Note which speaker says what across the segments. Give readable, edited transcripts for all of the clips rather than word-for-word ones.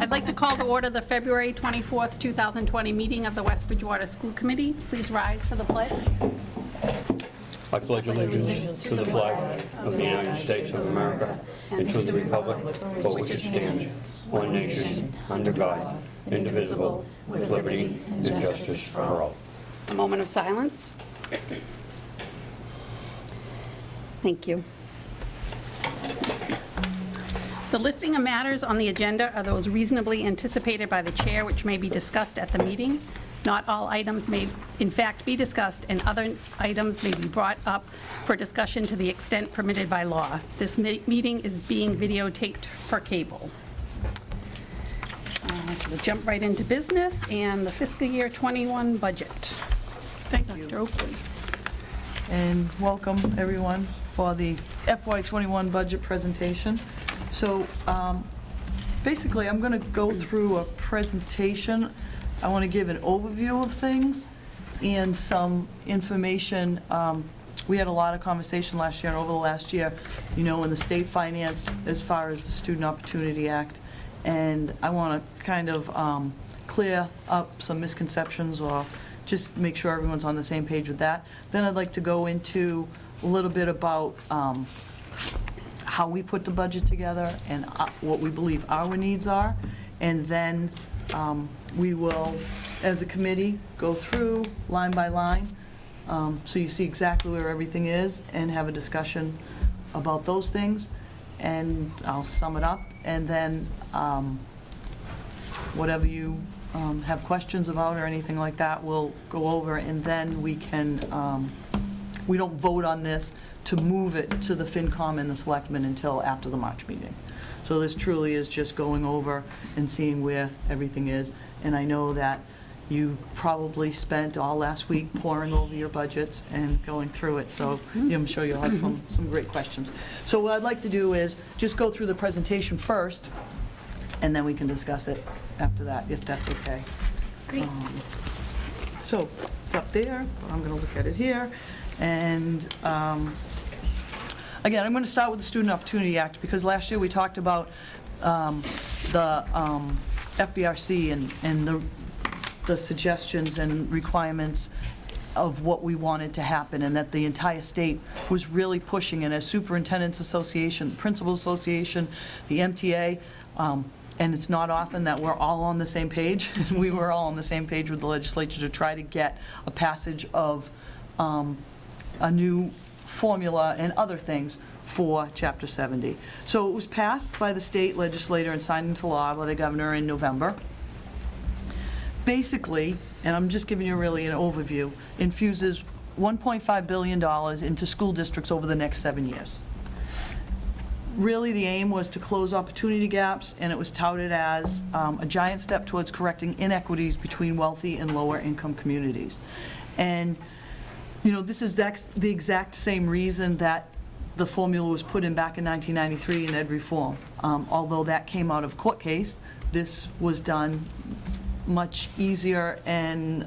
Speaker 1: I'd like to call to order the February 24th, 2020 meeting of the West Bridgewater School Committee. Please rise for the pledge.
Speaker 2: I pledge allegiance to the flag of the United States of America and to the republic for which it stands, one nation, under God, indivisible, with liberty and justice for all.
Speaker 1: A moment of silence. Thank you. The listing of matters on the agenda are those reasonably anticipated by the chair, which may be discussed at the meeting. Not all items may, in fact, be discussed, and other items may be brought up for discussion to the extent permitted by law. This meeting is being videotaped for cable. So we'll jump right into business and the fiscal year 21 budget.
Speaker 3: Thank you.
Speaker 1: Dr. Oakley.
Speaker 3: And welcome, everyone, for the FY21 budget presentation. So basically, I'm going to go through a presentation. I want to give an overview of things and some information. We had a lot of conversation last year and over the last year, you know, in the state finance as far as the Student Opportunity Act. And I want to kind of clear up some misconceptions or just make sure everyone's on the same page with that. Then I'd like to go into a little bit about how we put the budget together and what we believe our needs are. And then we will, as a committee, go through line by line so you see exactly where everything is and have a discussion about those things. And I'll sum it up, and then whatever you have questions about or anything like that, we'll go over, and then we can, we don't vote on this to move it to the FinCom and the Selectmen until after the March meeting. So this truly is just going over and seeing where everything is. And I know that you probably spent all last week poring over your budgets and going through it, so I'm sure you'll have some great questions. So what I'd like to do is just go through the presentation first, and then we can discuss it after that, if that's okay.
Speaker 1: Great.
Speaker 3: So it's up there, but I'm going to look at it here. And again, I'm going to start with the Student Opportunity Act, because last year we talked about the FBRC and the suggestions and requirements of what we wanted to happen, and that the entire state was really pushing. And as Superintendents Association, Principals Association, the MTA, and it's not often that we're all on the same page. We were all on the same page with the legislature to try to get a passage of a new formula and other things for Chapter 70. So it was passed by the state legislature and signed into law by the governor in November. Basically, and I'm just giving you really an overview, infuses $1.5 billion into school districts over the next 7 years. Really, the aim was to close opportunity gaps, and it was touted as a giant step towards correcting inequities between wealthy and lower income communities. And you know, this is the exact same reason that the formula was put in back in 1993 in ed reform. Although that came out of court case, this was done much easier and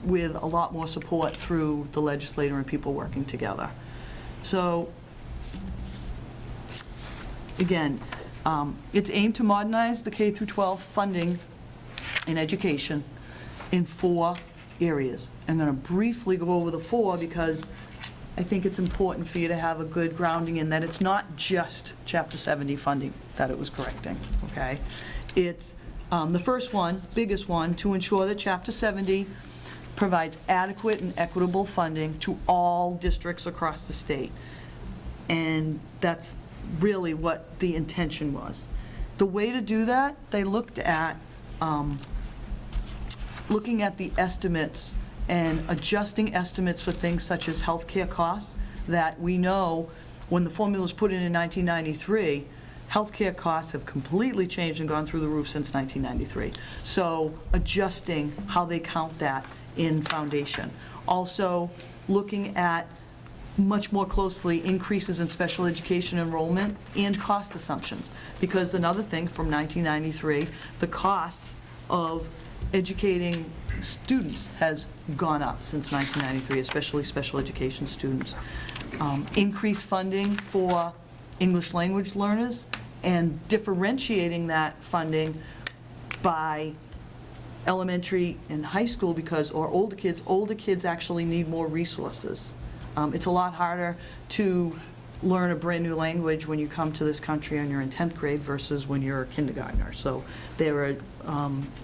Speaker 3: with a lot more support through the legislature and people working together. So again, it's aimed to modernize the K through 12 funding in education in 4 areas. I'm going to briefly go over the 4 because I think it's important for you to have a good grounding in that it's not just Chapter 70 funding that it was correcting, okay? It's the first one, biggest one, to ensure that Chapter 70 provides adequate and equitable funding to all districts across the state. And that's really what the intention was. The way to do that, they looked at looking at the estimates and adjusting estimates for things such as healthcare costs that we know when the formula was put in 1993, healthcare costs have completely changed and gone through the roof since 1993. So adjusting how they count that in foundation. Also looking at much more closely increases in special education enrollment and cost assumptions. Because another thing from 1993, the costs of educating students has gone up since 1993, especially special education students. Increased funding for English language learners and differentiating that funding by elementary and high school because, or older kids actually need more resources. It's a lot harder to learn a brand new language when you come to this country and you're in 10th grade versus when you're a kindergartner. So they were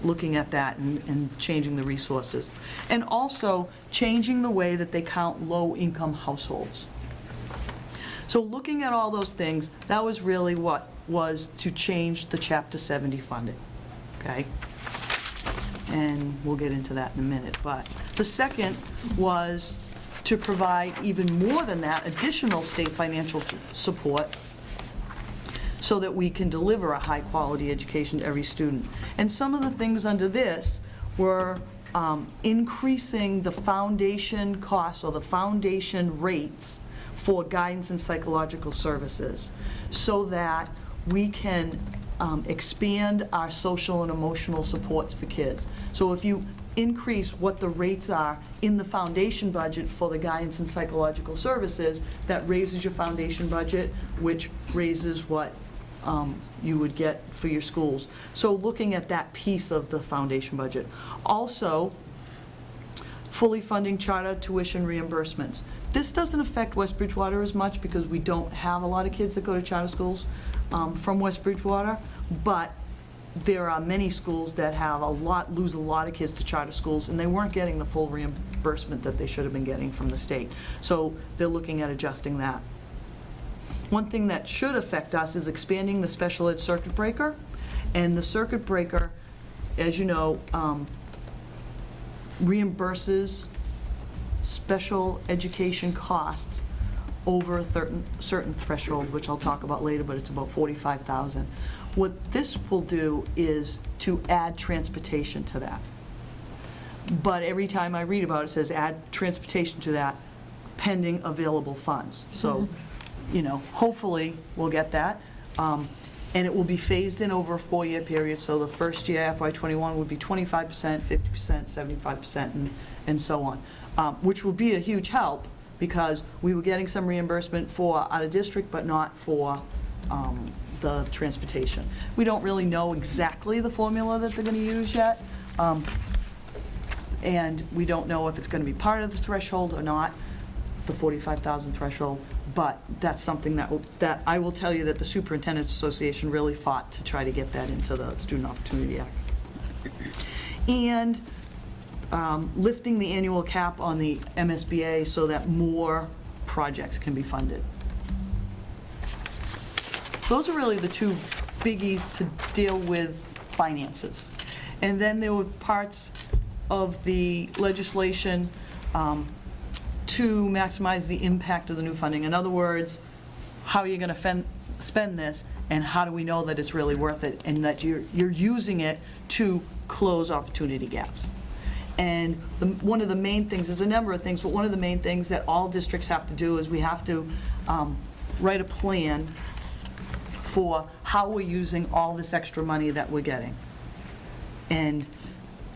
Speaker 3: looking at that and changing the resources. And also changing the way that they count low-income households. So looking at all those things, that was really what was to change the Chapter 70 funding, okay? And we'll get into that in a minute. But the second was to provide even more than that, additional state financial support so that we can deliver a high-quality education to every student. And some of the things under this were increasing the foundation costs or the foundation rates for guidance and psychological services so that we can expand our social and emotional supports for kids. So if you increase what the rates are in the foundation budget for the guidance and psychological services, that raises your foundation budget, which raises what you would get for your schools. So looking at that piece of the foundation budget. Also, fully funding charter tuition reimbursements. This doesn't affect West Bridgewater as much because we don't have a lot of kids that go to charter schools from West Bridgewater, but there are many schools that have lose a lot of kids to charter schools, and they weren't getting the full reimbursement that they should have been getting from the state. So they're looking at adjusting that. One thing that should affect us is expanding the special ed circuit breaker. And the circuit breaker, as you know, reimburses special education costs over a certain threshold, which I'll talk about later, but it's about $45,000. What this will do is to add transportation to that. But every time I read about it, it says add transportation to that pending available funds. So, you know, hopefully we'll get that. And it will be phased in over a 4-year period. So the first year, FY21, would be 25%, 50%, 75%, and so on, which will be a huge help because we were getting some reimbursement for out of district, but not for the transportation. We don't really know exactly the formula that they're going to use yet, and we don't know if it's going to be part of the threshold or not, the 45,000 threshold. But that's something that I will tell you that the Superintendent's Association really fought to try to get that into the Student Opportunity Act. And lifting the annual cap on the MSBA so that more projects can be funded. Those are really the two biggies to deal with finances. And then there were parts of the legislation to maximize the impact of the new funding. In other words, how are you going to spend this, and how do we know that it's really worth it and that you're using it to close opportunity gaps? And one of the main things, there's a number of things, but one of the main things that all districts have to do is we have to write a plan for how we're using all this extra money that we're getting. And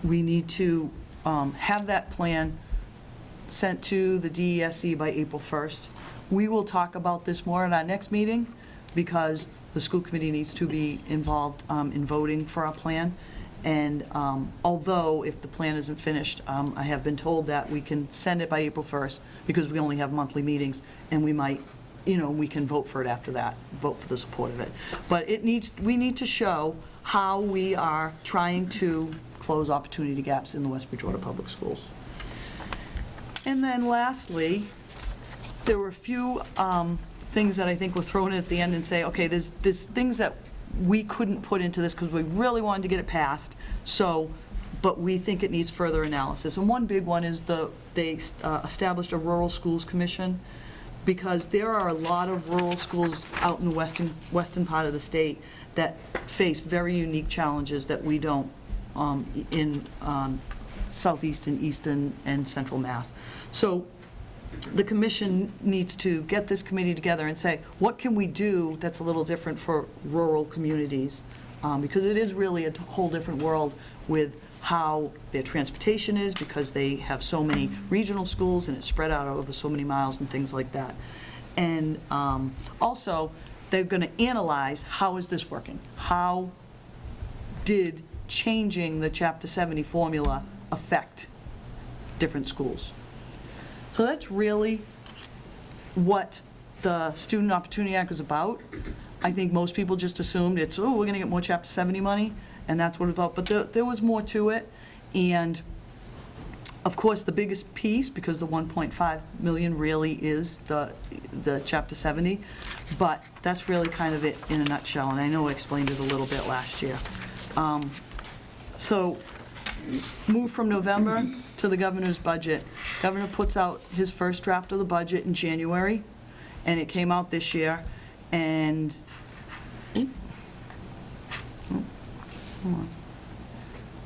Speaker 3: we need to have that plan sent to the DESE by April 1st. We will talk about this more at our next meeting because the school committee needs to be involved in voting for our plan. And although if the plan isn't finished, I have been told that we can send it by April 1st because we only have monthly meetings, and we might, you know, we can vote for it after that, vote for the support of it. But we need to show how we are trying to close opportunity gaps in the West Bridgewater Public Schools. And then lastly, there were a few things that I think were thrown in at the end and say, okay, there's things that we couldn't put into this because we really wanted to get it passed, but we think it needs further analysis. And one big one is they established a Rural Schools Commission, because there are a lot of rural schools out in the western part of the state that face very unique challenges that we don't in southeastern, eastern, and central Mass. So the commission needs to get this committee together and say, what can we do that's a little different for rural communities? Because it is really a whole different world with how their transportation is, because they have so many regional schools and it's spread out over so many miles and things like that. And also, they're going to analyze, how is this working? How did changing the Chapter 70 formula affect different schools. So that's really what the Student Opportunity Act is about. I think most people just assumed it's, oh, we're going to get more Chapter 70 money, and that's what it's about. But there was more to it. And, of course, the biggest piece, because the 1.5 million really is the Chapter 70, but that's really kind of it in a nutshell, and I know I explained it a little bit last year. So move from November to the governor's budget. Governor puts out his first draft of the budget in January, and it came out this year, and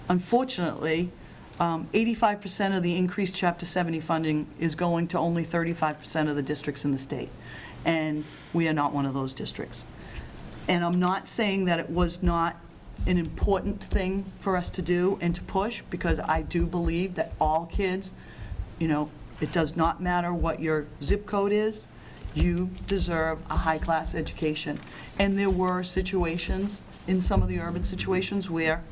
Speaker 3: unfortunately, 85% of the increased Chapter 70 funding is going to only 35% of the districts in the state, and we are not one of those districts. And I'm not saying that it was not an important thing for us to do and to push, because I do believe that all kids, it does not matter what your zip code is, you deserve a high-class education. And there were situations, in some of the urban situations, where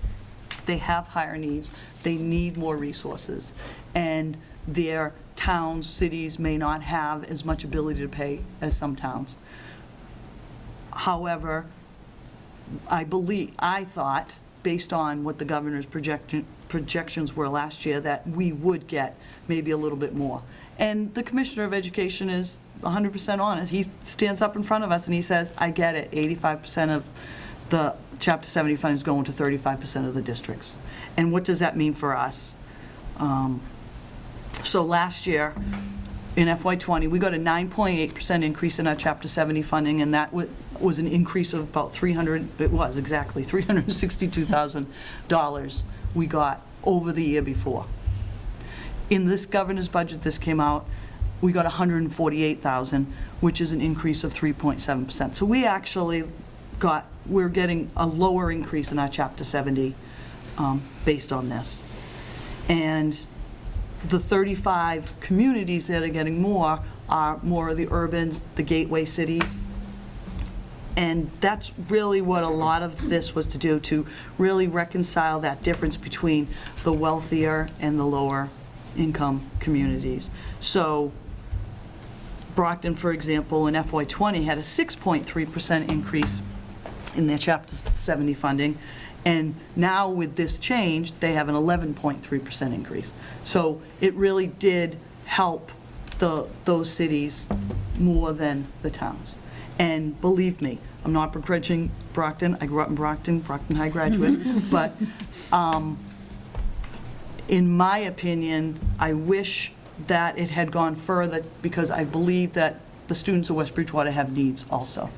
Speaker 3: they have higher needs, they need more resources, and their towns, cities may not have as much ability to pay as some towns. However, I thought, based on what the governor's projections were last year, that we would get maybe a little bit more. And the Commissioner of Education is 100% honest. He stands up in front of us and he says, I get it, 85% of the Chapter 70 funding is going to 35% of the districts. And what does that mean for us? So last year, in FY20, we got a 9.8% increase in our Chapter 70 funding, and that was an increase of about $362,000 we got over the year before. In this governor's budget, this came out, we got $148,000, which is an increase of 3.7%. So we actually we're getting a lower increase in our Chapter 70 based on this. And the 35 communities that are getting more are more of the urbans, the gateway cities. And that's really what a lot of this was to do, to really reconcile that difference between the wealthier and the lower income communities. So Brockton, for example, in FY20 had a 6.3% increase in their Chapter 70 funding, and now with this change, they have an 11.3% increase. So it really did help those cities more than the towns. And believe me, I'm not begrudging Brockton. I grew up in Brockton High graduate, but in my opinion, I wish that it had gone further, because I believe that the students of West Bridgewater have needs also.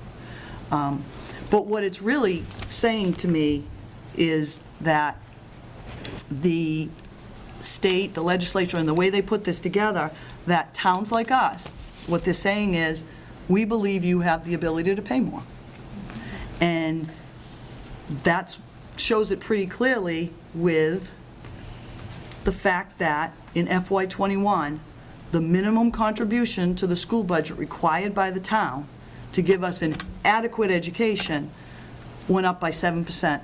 Speaker 3: But what it's really saying to me is that the state, the legislature, and the way they put this together, that towns like us, what they're saying is, we believe you have the ability to pay more. And that shows it pretty clearly with the fact that in FY21, the minimum contribution to the school budget required by the town to give us an adequate education went up by 7%,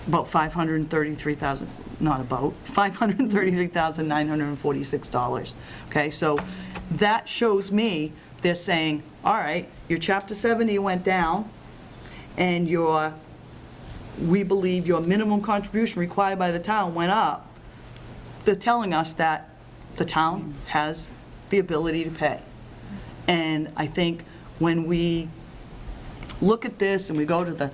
Speaker 3: about $533,000, not about, $533,946, okay? So that shows me they're saying, all right, your Chapter 70 went down, and we believe your minimum contribution required by the town went up. They're telling us that the town has the ability to pay. And I think when we look at this and we go to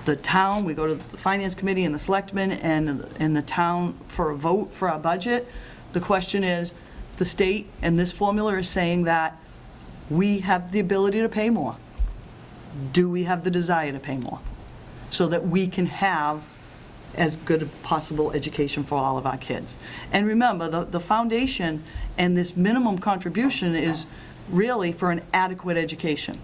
Speaker 3: the town, we go to the Finance Committee and the Selectmen and the town for a vote for our budget, the question is, the state and this formula is saying that we have the ability to pay more. Do we have the desire to pay more? So that we can have as good a possible education for all of our kids. And remember, the foundation and this minimum contribution is really for an adequate education.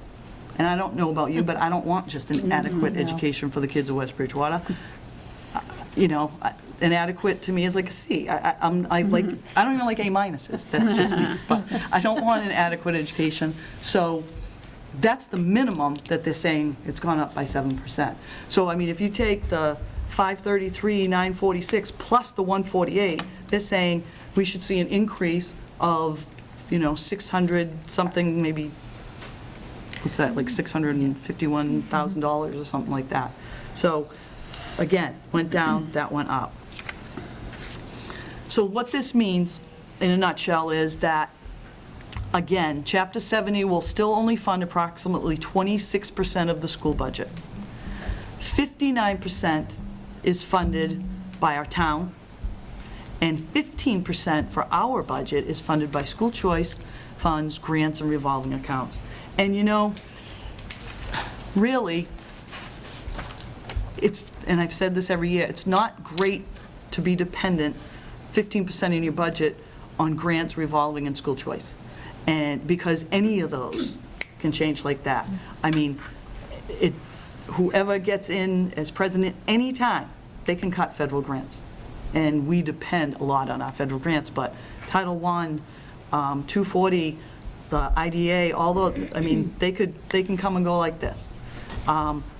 Speaker 3: And I don't know about you, but I don't want just an adequate education for the kids of West Bridgewater. Inadequate to me is like a C. I don't even like A minuses. That's just me. But I don't want an adequate education. So that's the minimum that they're saying it's gone up by 7%. So, I mean, if you take the 533, 946 plus the 148, they're saying we should see an increase of, 600 something, maybe, what's that, like $651,000 or something like that. So, again, went down, that went up. So what this means, in a nutshell, is that, again, Chapter 70 will still only fund approximately 26% of the school budget. 59% is funded by our town, and 15% for our budget is funded by school choice funds, grants, and revolving accounts. And really, and I've said this every year, it's not great to be dependent 15% in your budget on grants, revolving, and school choice. And because any of those can change like that. I mean, whoever gets in as president anytime, they can cut federal grants. And we depend a lot on our federal grants, but Title I, 240, the IDA, I mean, they can come and go like this.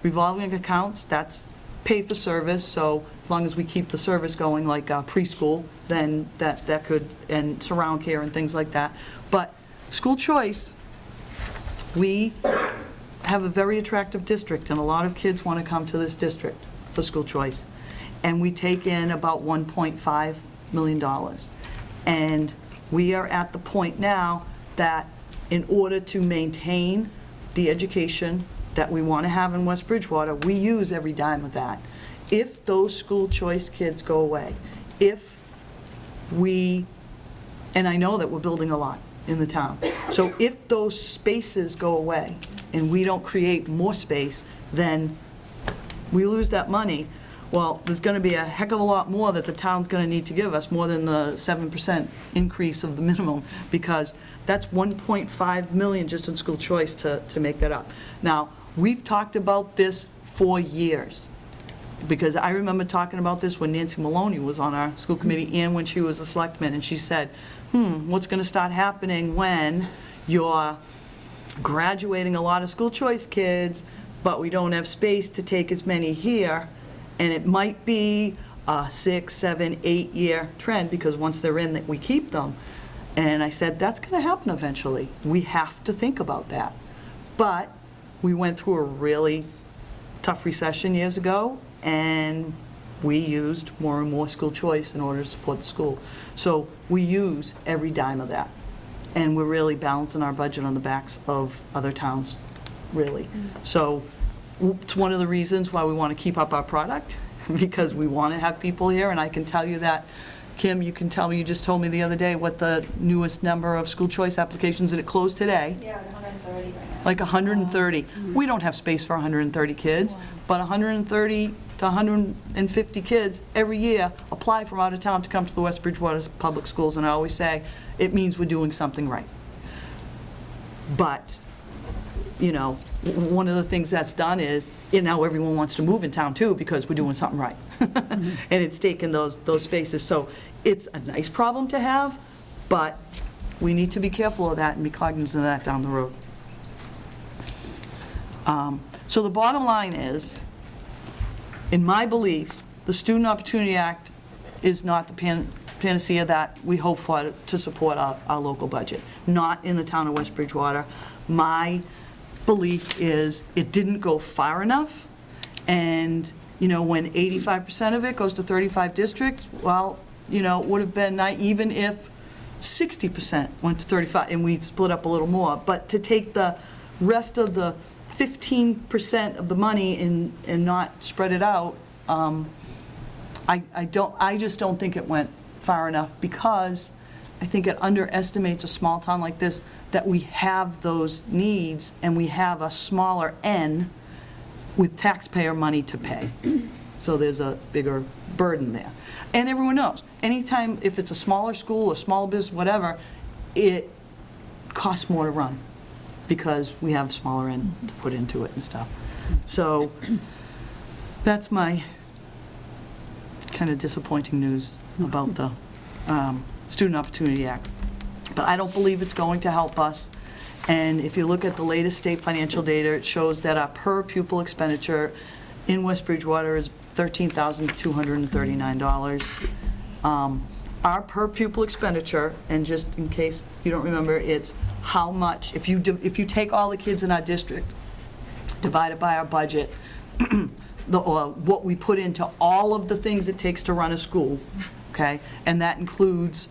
Speaker 3: Revolving accounts, that's pay for service, so as long as we keep the service going, like preschool, then that could, and surround care and things like that. But school choice, we have a very attractive district, and a lot of kids want to come to this district for school choice. And we take in about $1.5 million. And we are at the point now that in order to maintain the education that we want to have in West Bridgewater, we use every dime of that. If those school choice kids go away, and I know that we're building a lot in the town, so if those spaces go away and we don't create more space, then we lose that money. Well, there's going to be a heck of a lot more that the town's going to need to give us, more than the 7% increase of the minimum, because that's $1.5 million just in school choice to make that up. Now, we've talked about this for years, because I remember talking about this when Nancy Maloney was on our school committee and when she was a selectman, and she said, what's going to start happening when you're graduating a lot of school choice kids, but we don't have space to take as many here? And it might be a 6, 7, 8 year trend, because once they're in, that we keep them. And I said, that's going to happen eventually. We have to think about that. But we went through a really tough recession years ago, and we used more and more school choice in order to support the school. So we use every dime of that. And we're really balancing our budget on the backs of other towns, really. So it's one of the reasons why we want to keep up our product, because we want to have people here. And I can tell you that, Kim, you can tell me, you just told me the other day what the newest number of school choice applications, and it closed today.
Speaker 4: Yeah, 130 right now.
Speaker 3: Like 130. We don't have space for 130 kids, but 130 to 150 kids every year apply from out of town to come to the West Bridgewater Public Schools, and I always say, it means we're doing something right. But, one of the things that's done is, now everyone wants to move in town too, because we're doing something right. And it's taken those spaces. So it's a nice problem to have, but we need to be careful of that and be cognizant of that down the road. So the bottom line is, in my belief, the Student Opportunity Act is not the panacea that we hope for to support our local budget, not in the town of West Bridgewater. My belief is it didn't go far enough, and when 85% of it goes to 35 districts, well, it would have been nice even if 60% went to 35 and we split up a little more. But to take the rest of the 15% of the money and not spread it out, I just don't think it went far enough, because I think it underestimates a small town like this, that we have those needs and we have a smaller N with taxpayer money to pay. So there's a bigger burden there. And everyone knows, anytime, if it's a smaller school, a small business, whatever, it costs more to run, because we have a smaller N to put into it and stuff. So that's my kind of disappointing news about the Student Opportunity Act. But I don't believe it's going to help us, And if you look at the latest state financial data, it shows that our per pupil expenditure in West Bridgewater is $13,239. Our per pupil expenditure, and just in case you don't remember, it's how much, if you take all the kids in our district, divide it by our budget, what we put into all of the things it takes to run a school, okay? And that includes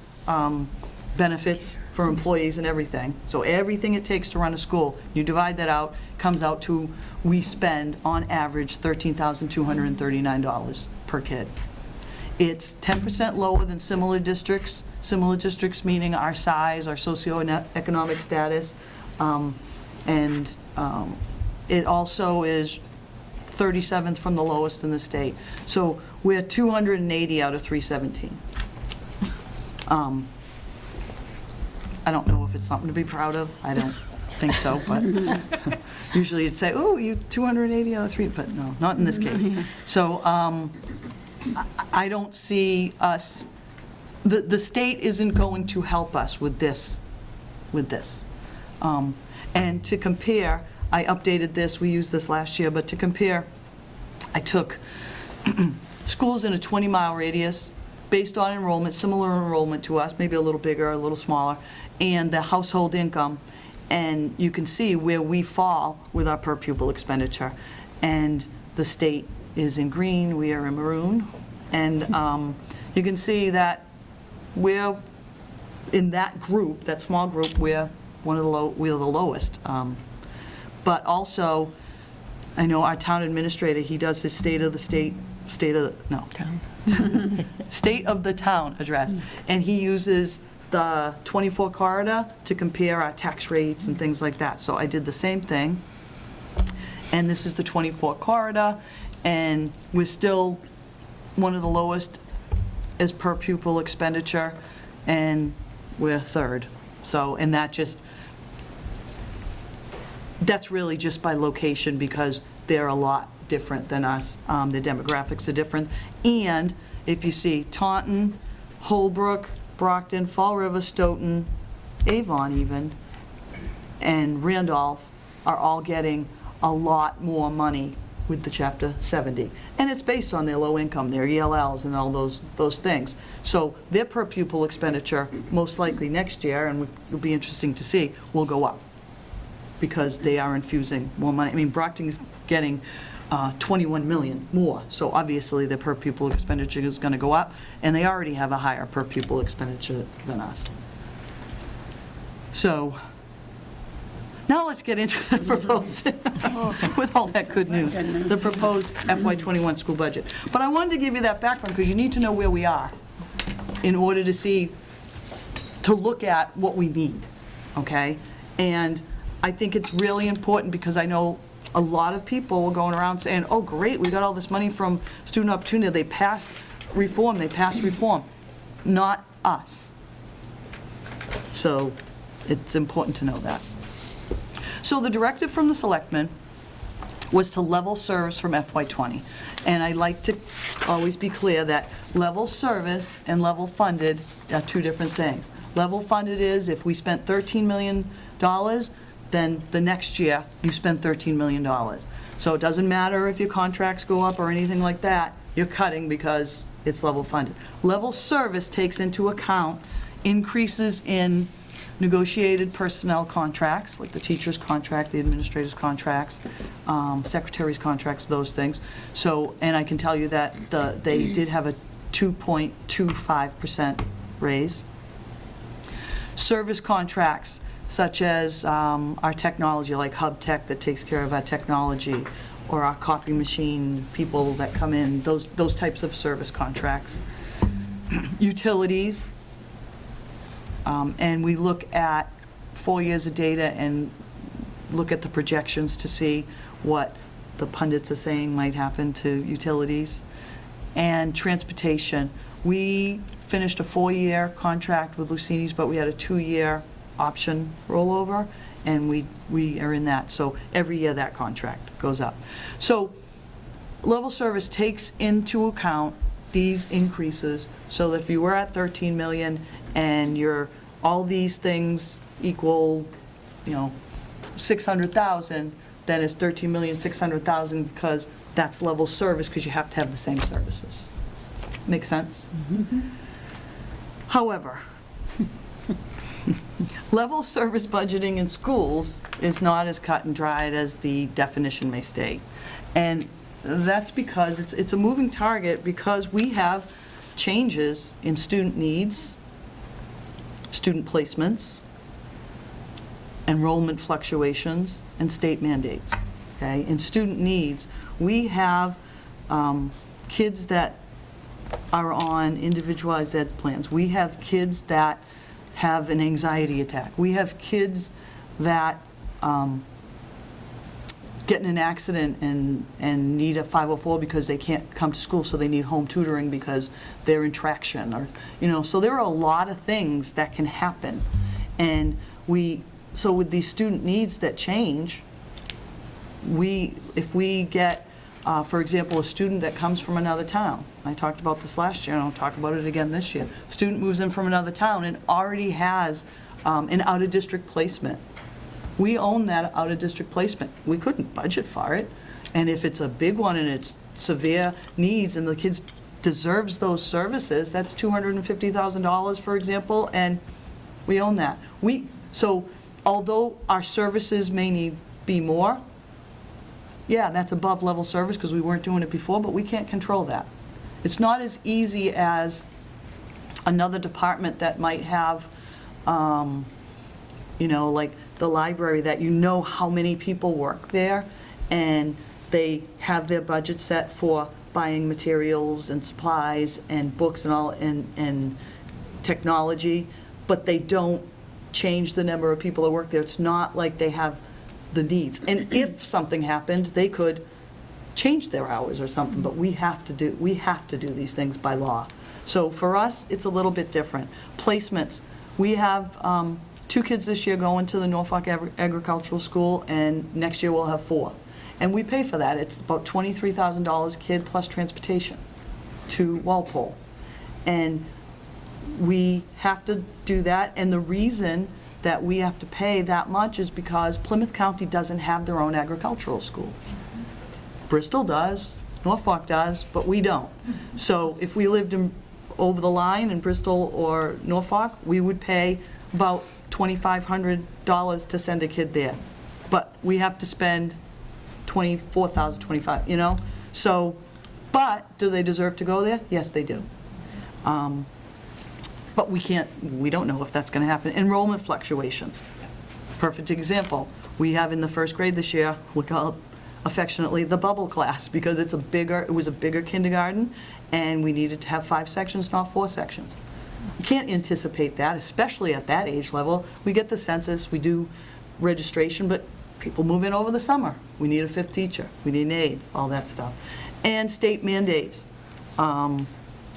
Speaker 3: benefits for employees and everything. So everything it takes to run a school, you divide that out, comes out to, we spend on average $13,239 per kid. It's 10% lower than similar districts meaning our size, our socioeconomic status, and it also is 37th from the lowest in the state. So we're 280 out of 317. I don't know if it's something to be proud of. I don't think so, but usually you'd say, oh, you 280 out of 3, but no, not in this case. So I don't see us, the state isn't going to help us with this. And to compare, I updated this, we used this last year, but to compare, I took schools in a 20-mile radius based on enrollment, similar enrollment to us, maybe a little bigger, a little smaller, and the household income, and you can see where we fall with our per pupil expenditure. And the state is in green, we are in maroon, and you can see that we're in that group, that small group, we're the lowest. But also, I know our town administrator, he does his state of the town address, and he uses the 24 corridor to compare our tax rates and things like that. So I did the same thing, and this is the 24 corridor, and we're still one of the lowest as per pupil expenditure, and we're third. So, and that's really just by location, because they're a lot different than us. The demographics are different. And if you see Taunton, Holbrook, Brockton, Fall River, Stoughton, Avon even, and Randolph are all getting a lot more money with the Chapter 70. And it's based on their low income, their ELLs and all those things. So their per pupil expenditure, most likely next year, and it'll be interesting to see, will go up, because they are infusing more money. I mean, Brockton's getting 21 million more, so obviously their per pupil expenditure is going to go up, and they already have a higher per pupil expenditure than us. So now let's get into the proposed, with all that good news, the proposed FY21 school budget. But I wanted to give you that background because you need to know where we are in order to look at what we need, okay? And I think it's really important, because I know a lot of people were going around saying, oh, great, we got all this money from Student Opportunity. They passed reform. Not us. So it's important to know that. So the directive from the selectmen was to level service from FY20. And I like to always be clear that level service and level funded are two different things. Level funded is if we spent $13 million, then the next year you spend $13 million. So it doesn't matter if your contracts go up or anything like that, you're cutting because it's level funded. Level service takes into account increases in negotiated personnel contracts, like the teacher's contract, the administrator's contracts, secretary's contracts, those things. So, and I can tell you that they did have a 2.25% raise. Service contracts, such as our technology, like Hub Tech that takes care of our technology, or our copy machine people that come in, those types of service contracts. Utilities, and we look at 4 years of data and look at the projections to see what the pundits are saying might happen to utilities. And transportation, we finished a 4-year contract with Lucini's, but we had a 2-year option rollover, and we are in that. So every year that contract goes up. So level service takes into account these increases, so that if you were at 13 million and all these things equal, 600,000, then it's 13,600,000 because that's level service, because you have to have the same services. Make sense? However, level service budgeting in schools is not as cut and dried as the definition may state. And that's because it's a moving target, because we have changes in student needs, student placements, enrollment fluctuations, and state mandates. Okay? In student needs, we have kids that are on individualized ed plans. We have kids that have an anxiety attack. We have kids that get in an accident and need a 504 because they can't come to school, so they need home tutoring because they're in traction, or, so there are a lot of things that can happen. And so with these student needs that change, if we get, for example, a student that comes from another town, I talked about this last year, and I'll talk about it again this year. Student moves in from another town and already has an out-of-district placement. We own that out-of-district placement. We couldn't budget for it. And if it's a big one and it's severe needs and the kid deserves those services, that's $250,000, for example, and we own that. So although our services may be more, yeah, that's above level service because we weren't doing it before, but we can't control that. It's not as easy as another department that might have, like the library, that how many people work there, and they have their budget set for buying materials and supplies and books and all, and technology, but they don't change the number of people that work there. It's not like they have the needs. And if something happened, they could change their hours or something, but we have to do these things by law. So for us, it's a little bit different. Placements. We have 2 kids this year going to the Norfolk Agricultural School, and next year we'll have 4. And we pay for that. It's about $23,000 kid plus transportation to Walpole. And we have to do that, and the reason that we have to pay that much is because Plymouth County doesn't have their own agricultural school. Bristol does, Norfolk does, but we don't. So if we lived over the line in Bristol or Norfolk, we would pay about $2,500 to send a kid there. But we have to spend $24,000, $25,000, So, but do they deserve to go there? Yes, they do. But we don't know if that's going to happen. Enrollment fluctuations. Perfect example. We have in the first grade this year, we call it affectionately the bubble class, because it was a bigger kindergarten, and we needed to have 5 sections, not 4 sections. You can't anticipate that, especially at that age level. We get the census, we do registration, but people move in over the summer. We need a 5th teacher, we need an aide, all that stuff. And state mandates.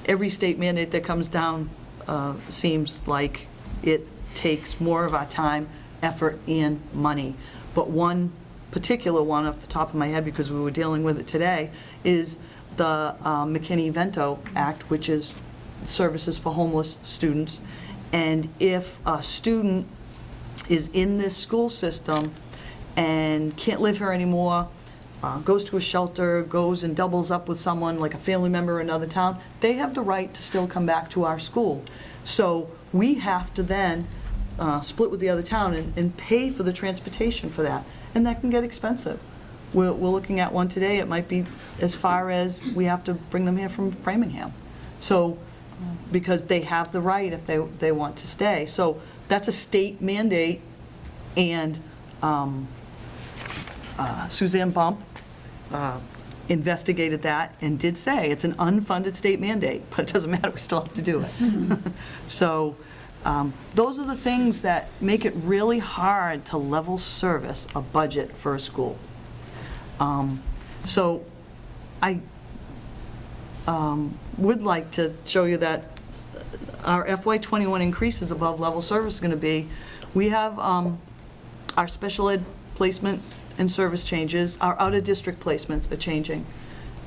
Speaker 3: Every state mandate that comes down seems like it takes more of our time, effort, and money. But one particular one off the top of my head, because we were dealing with it today, is the McKinney-Vento Act, which is services for homeless students. And if a student is in this school system and can't live here anymore, goes to a shelter, goes and doubles up with someone like a family member in another town, they have the right to still come back to our school. So we have to then split with the other town and pay for the transportation for that. And that can get expensive. We're looking at one today. It might be as far as we have to bring them here from Framingham. So, because they have the right if they want to stay. So that's a state mandate, and Suzanne Bump investigated that and did say it's an unfunded state mandate, but it doesn't matter, we still have to do it. So those are the things that make it really hard to level service a budget for a school. So I would like to show you that our FY21 increases above level service is going to be, we have our special ed placement and service changes, our out-of-district placements are changing.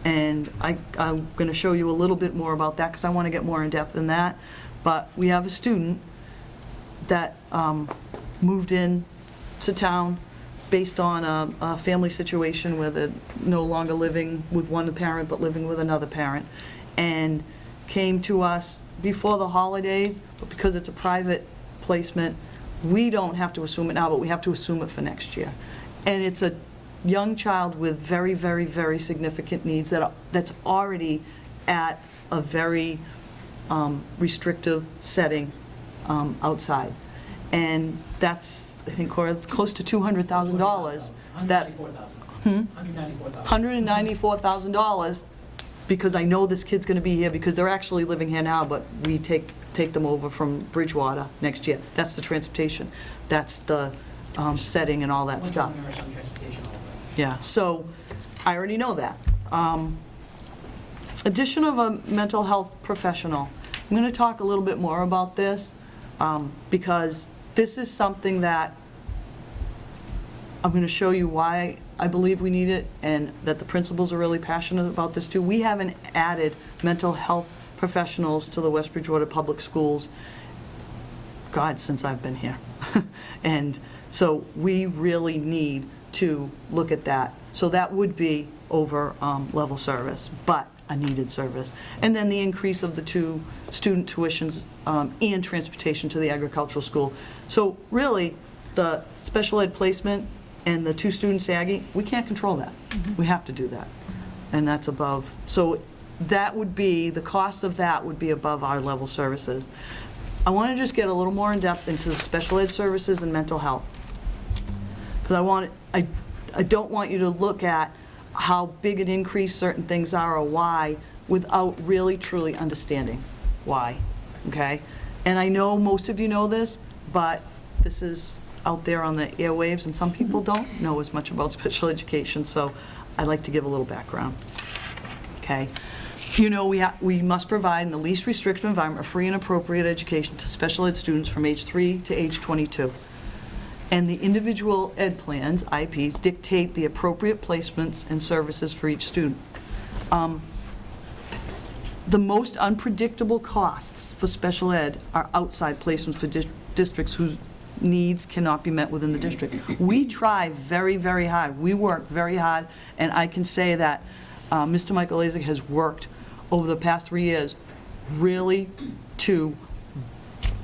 Speaker 3: And I'm going to show you a little bit more about that because I want to get more in depth in that. But we have a student that moved in to town based on a family situation where they're no longer living with one parent, but living with another parent, and came to us before the holidays, but because it's a private placement, we don't have to assume it now, but we have to assume it for next year. And it's a young child with very, very, very significant needs that's already at a very restrictive setting outside. And that's, I think, Cora, it's close to $200,000. That $194,000, because I know this kid's going to be here, because they're actually living here now, but we take them over from Bridgewater next year. That's the transportation. That's the setting and all that stuff. Yeah, so I already know that. Addition of a mental health professional. I'm going to talk a little bit more about this because this is something that I'm going to show you why I believe we need it, and that the principals are really passionate about this too. We haven't added mental health professionals to the West Bridgewater Public Schools, God, since I've been here. And so we really need to look at that. So that would be over level service, but a needed service. And then the increase of the 2 student tuitions and transportation to the agricultural school. So really, the special ed placement and the 2 students sagging, we can't control that. We have to do that. And that's above. So that would be, the cost of that would be above our level services. I want to just get a little more in depth into the special ed services and mental health. Because I don't want you to look at how big an increase certain things are or why without really truly understanding why, okay? And I know most of you know this, but this is out there on the airwaves, and some people don't know as much about special education, so I'd like to give a little background, okay? You know, we must provide in the least restrictive environment a free and appropriate education to special ed students from age 3 to age 22. And the individual ed plans, IEPs, dictate the appropriate placements and services for each student. The most unpredictable costs for special ed are outside placements for districts whose needs cannot be met within the district. We try very, very hard. We work very hard, and I can say that Mr. Michael Lazig has worked over the past 3 years really to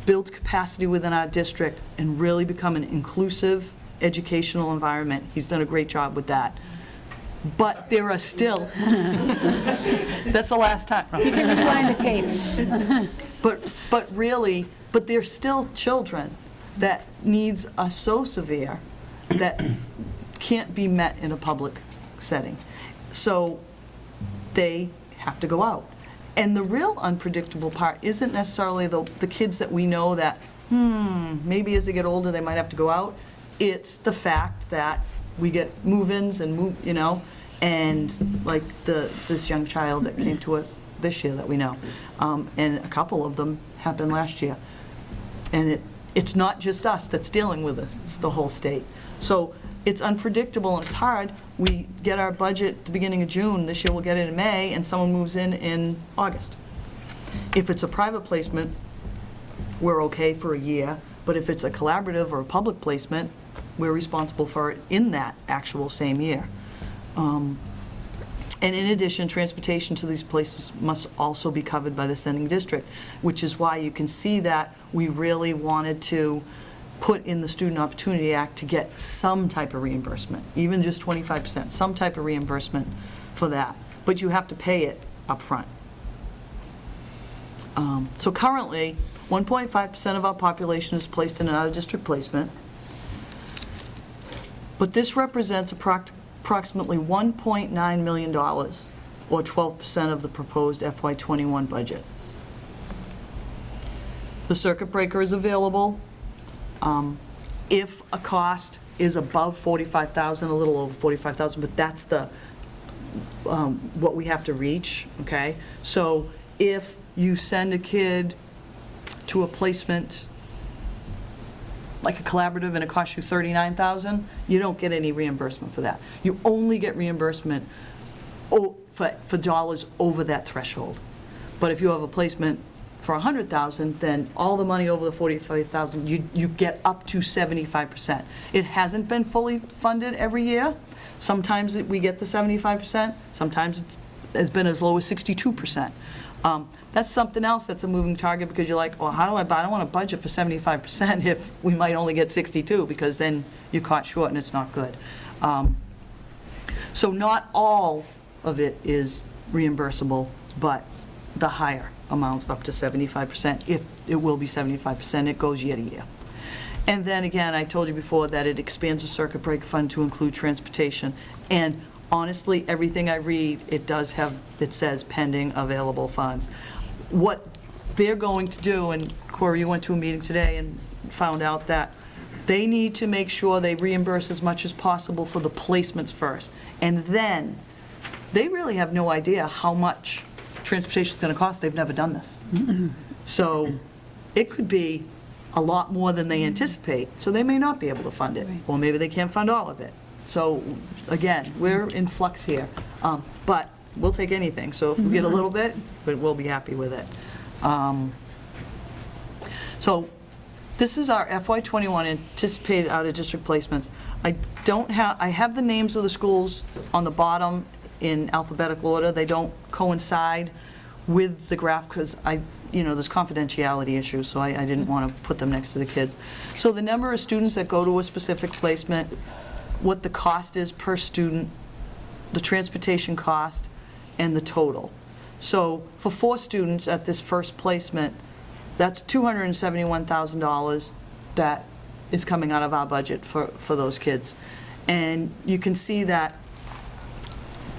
Speaker 3: build capacity within our district and really become an inclusive educational environment. He's done a great job with that. But there are still, that's the last time.
Speaker 4: Rewind the tape.
Speaker 3: But really, but there's still children that needs are so severe that can't be met in a public setting. So they have to go out. And the real unpredictable part isn't necessarily the kids that we know that, maybe as they get older they might have to go out. It's the fact that we get move-ins and and like this young child that came to us this year that we know, and a couple of them happened last year. And it's not just us that's dealing with this, it's the whole state. So it's unpredictable and it's hard. We get our budget at the beginning of June, this year we'll get it in May, and someone moves in August. If it's a private placement, we're okay for a year, but if it's a collaborative or a public placement, we're responsible for it in that actual same year. And in addition, transportation to these places must also be covered by the sending district, which is why you can see that we really wanted to put in the Student Opportunity Act to get some type of reimbursement, even just 25%, some type of reimbursement for that. But you have to pay it up front. So currently, 1.5% of our population is placed in an out-of-district placement, but this represents approximately $1.9 million, or 12% of the proposed FY21 budget. The circuit breaker is available if a cost is above $45,000, a little over $45,000, but that's the what we have to reach, okay? So if you send a kid to a placement like a collaborative and it costs you $39,000, you don't get any reimbursement for that. You only get reimbursement for dollars over that threshold. But if you have a placement for 100,000, then all the money over the 45,000, you get up to 75%. It hasn't been fully funded every year. Sometimes we get the 75%, sometimes it's been as low as 62%. That's something else that's a moving target, because you're like, well, how do I buy? I don't want to budget for 75% if we might only get 62, because then you're caught short and it's not good. So not all of it is reimbursable, but the higher amounts up to 75%, if it will be 75%, it goes year to year. And then again, I told you before that it expands the circuit breaker fund to include transportation. And honestly, everything I read, it says pending available funds. What they're going to do, and Corey, you went to a meeting today and found out that they need to make sure they reimburse as much as possible for the placements first. And then, they really have no idea how much transportation is going to cost. They've never done this. So it could be a lot more than they anticipate, so they may not be able to fund it. Or maybe they can't fund all of it. So again, we're in flux here. But we'll take anything. So if we get a little bit, we'll be happy with it. So this is our FY21 anticipated out-of-district placements. I have the names of the schools on the bottom in alphabetical order. They don't coincide with the graph because there's confidentiality issues, so I didn't want to put them next to the kids. So the number of students that go to a specific placement, what the cost is per student, the transportation cost, and the total. So for 4 students at this first placement, that's $271,000 that is coming out of our budget for those kids. And you can see that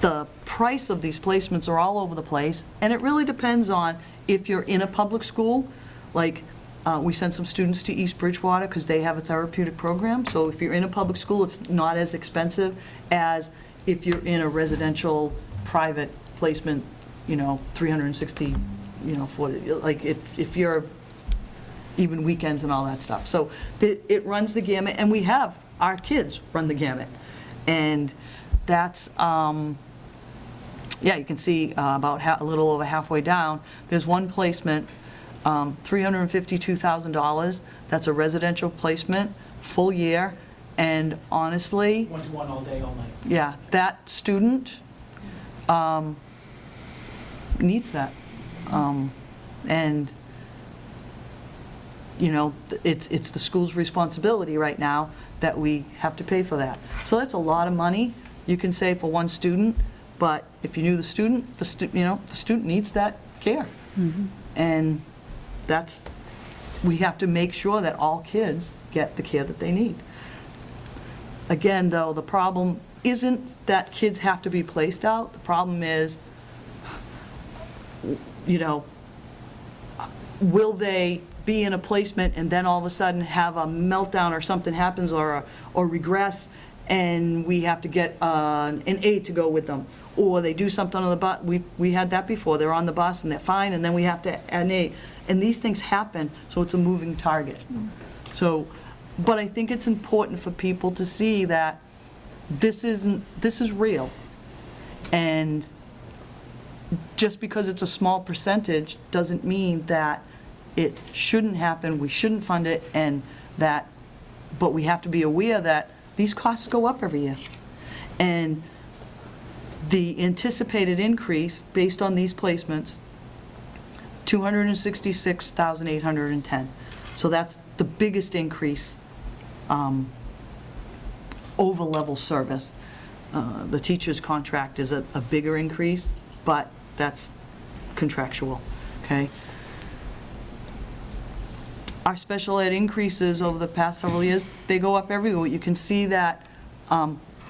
Speaker 3: the price of these placements are all over the place, and it really depends on if you're in a public school. Like, we send some students to East Bridgewater because they have a therapeutic program. So if you're in a public school, it's not as expensive as if you're in a residential private placement, 360, 40, like if you're even weekends and all that stuff. So it runs the gamut, and we have our kids run the gamut. And that's, you can see about a little over halfway down, there's one placement, $352,000. That's a residential placement, full year, and honestly...
Speaker 4: One-to-one all day, all night.
Speaker 3: Yeah, that student needs that. And, it's the school's responsibility right now that we have to pay for that. So that's a lot of money, you can say, for one student, but if you knew the student, the student needs that care.
Speaker 1: Mm-hmm.
Speaker 3: And we have to make sure that all kids get the care that they need. Again, though, the problem isn't that kids have to be placed out. The problem is, will they be in a placement and then all of a sudden have a meltdown or something happens or regress, and we have to get an aide to go with them, or they do something on the bus. We had that before. They're on the bus and they're fine, and then we have to add an aide. And these things happen, so it's a moving target. So, but I think it's important for people to see that this is real, and just because it's a small percentage doesn't mean that it shouldn't happen, we shouldn't fund it, but we have to be aware that these costs go up every year. And the anticipated increase based on these placements, $266,810. So that's the biggest increase over level service. The teacher's contract is a bigger increase, but that's contractual, okay? Our special ed increases over the past several years, they go up everywhere. You can see that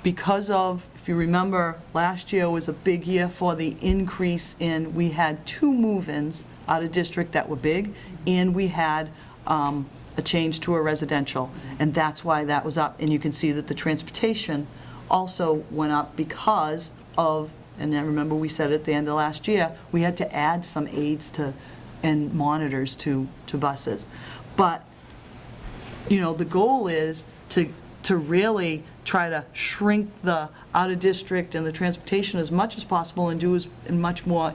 Speaker 3: because of, if you remember, last year was a big year for the increase in, we had 2 move-ins out of district that were big, and we had a change to a residential, and that's why that was up. And you can see that the transportation also went up because of, and I remember we said at the end of last year, we had to add some aides and monitors to buses. But, the goal is to really try to shrink the out-of-district and the transportation as much as possible and do as much more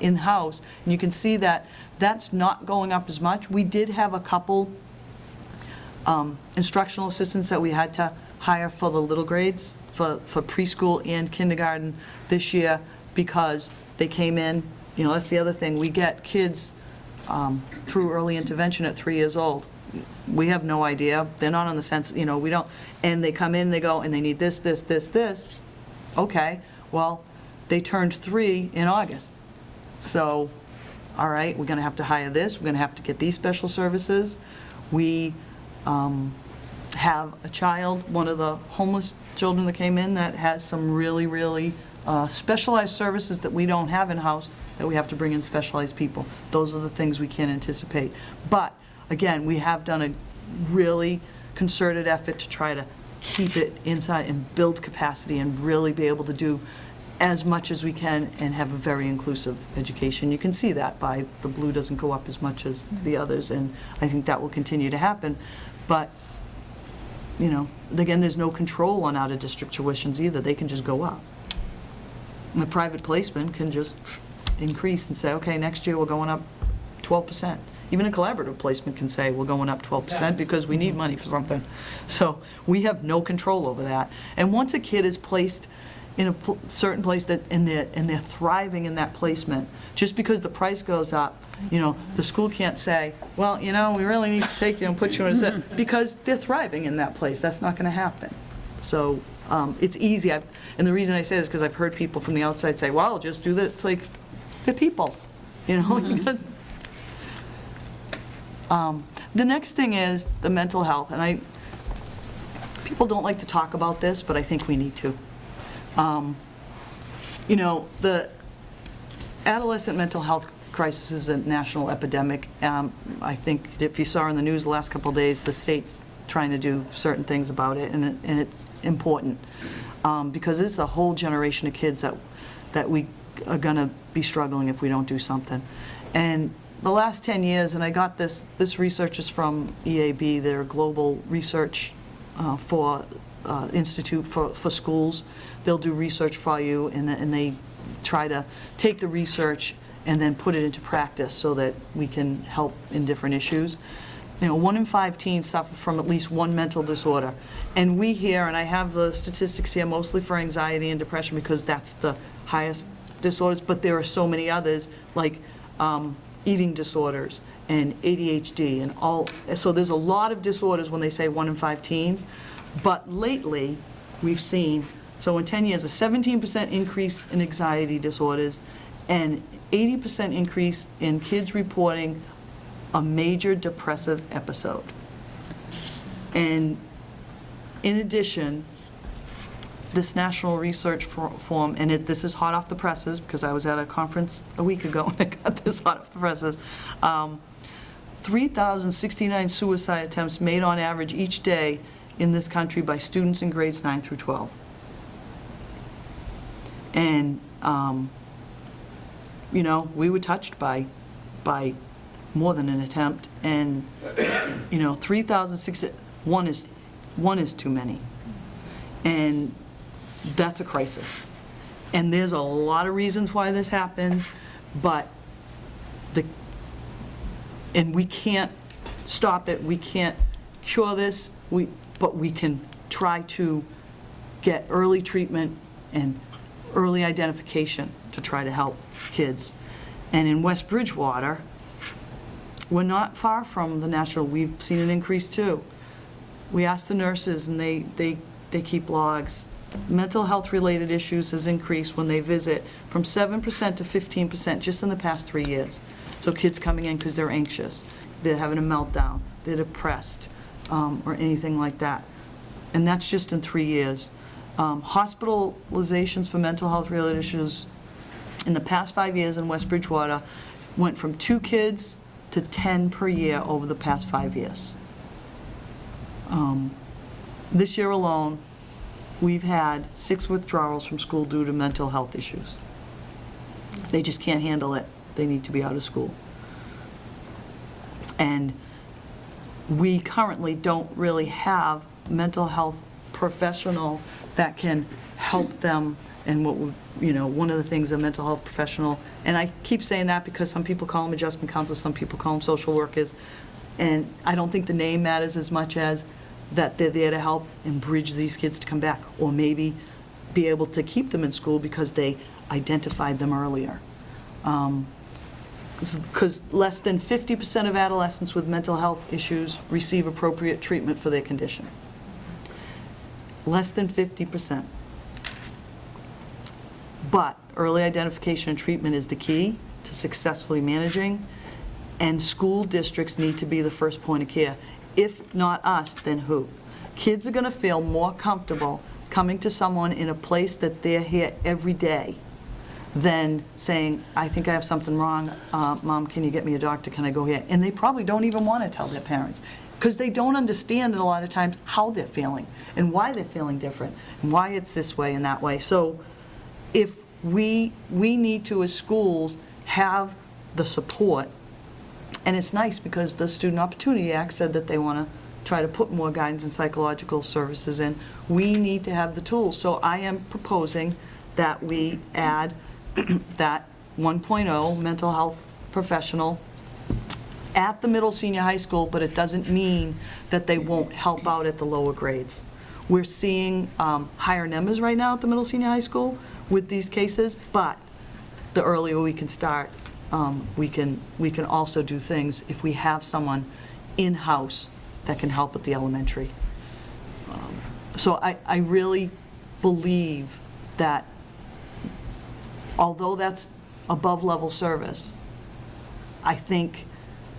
Speaker 3: in-house. And you can see that that's not going up as much. We did have a couple instructional assistants that we had to hire for the little grades, for preschool and kindergarten this year, because they came in, that's the other thing, we get kids through early intervention at 3 years old. We have no idea, they're not on the sense, we don't, and they come in, they go, and they need this, this, this, this. Okay, well, they turned 3 in August. So, all right, we're gonna have to hire this, we're gonna have to get these special services. We have a child, one of the homeless children that came in, that has some really, really specialized services that we don't have in-house, that we have to bring in specialized people. Those are the things we can't anticipate. But, again, we have done a really concerted effort to try to keep it inside and build capacity and really be able to do as much as we can and have a very inclusive education. You can see that by the blue doesn't go up as much as the others, and I think that will continue to happen. But, again, there's no control on out-of-district tuitions either. They can just go up. And the private placement can just increase and say, okay, next year we're going up 12%. Even a collaborative placement can say, we're going up 12% because we need money for something. So we have no control over that. And once a kid is placed in a certain place and they're thriving in that placement, just because the price goes up, the school can't say, well, we really need to take you and put you in a because they're thriving in that place. That's not going to happen. So it's easy. And the reason I say this is because I've heard people from the outside say, well, just do this. It's like, they're people, The next thing is the mental health. And people don't like to talk about this, but I think we need to. The adolescent mental health crisis is a national epidemic. I think if you saw in the news the last couple of days, the state's trying to do certain things about it, and it's important because it's a whole generation of kids that we are going to be struggling if we don't do something. And the last 10 years, and I got this research is from EAB, their global research for institute for schools. They'll do research for you, and they try to take the research and then put it into practice so that we can help in different issues. 1 in 5 teens suffer from at least one mental disorder. And we hear, and I have the statistics here mostly for anxiety and depression because that's the highest disorders, but there are so many others like eating disorders and ADHD and all. So there's a lot of disorders when they say 1 in 5 teens. But lately, we've seen, so in 10 years, a 17% increase in anxiety disorders and 80% increase in kids reporting a major depressive episode. And in addition, this national research forum, and this is hot off the presses because I was at a conference a week ago and I got this hot off the presses, 3,069 suicide attempts made on average each day in this country by students in grades 9 through 12. And, we were touched by more than an attempt, and, 3,060, one is too many. And that's a crisis. And there's a lot of reasons why this happens, but and we can't stop it, we can't cure this, but we can try to get early treatment and early identification to try to help kids. And in West Bridgewater, we're not far from the national, we've seen an increase too. We asked the nurses and they keep logs. Mental health related issues has increased when they visit from 7% to 15% just in the past 3 years. So kids coming in because they're anxious, they're having a meltdown, they're depressed, or anything like that. And that's just in 3 years. Hospitalizations for mental health related issues in the past 5 years in West Bridgewater went from 2 kids to 10 per year over the past 5 years. This year alone, we've had 6 withdrawals from school due to mental health issues. They just can't handle it. They need to be out of school. And we currently don't really have mental health professional that can help them And one of the things a mental health professional, and I keep saying that because some people call them adjustment counselors, some people call them social workers, and I don't think the name matters as much as that they're there to help and bridge these kids to come back, or maybe be able to keep them in school because they identified them earlier. Because less than 50% of adolescents with mental health issues receive appropriate treatment for their condition. Less than 50%. But early identification and treatment is the key to successfully managing, and school districts need to be the first point of care. If not us, then who? Kids are going to feel more comfortable coming to someone in a place that they're here every day than saying, I think I have something wrong, Mom, can you get me a doctor, can I go here? And they probably don't even want to tell their parents, because they don't understand a lot of times how they're feeling and why they're feeling different and why it's this way and that way. So if we need to, as schools, have the support, and it's nice because the Student Opportunity Act said that they want to try to put more guidance and psychological services in. We need to have the tools. So I am proposing that we add that 1.0 mental health professional at the middle senior high school, but it doesn't mean that they won't help out at the lower grades. We're seeing higher numbers right now at the middle senior high school with these cases, but the earlier we can start, we can also do things if we have someone in-house that can help at the elementary. So I really believe that although that's above level service, I think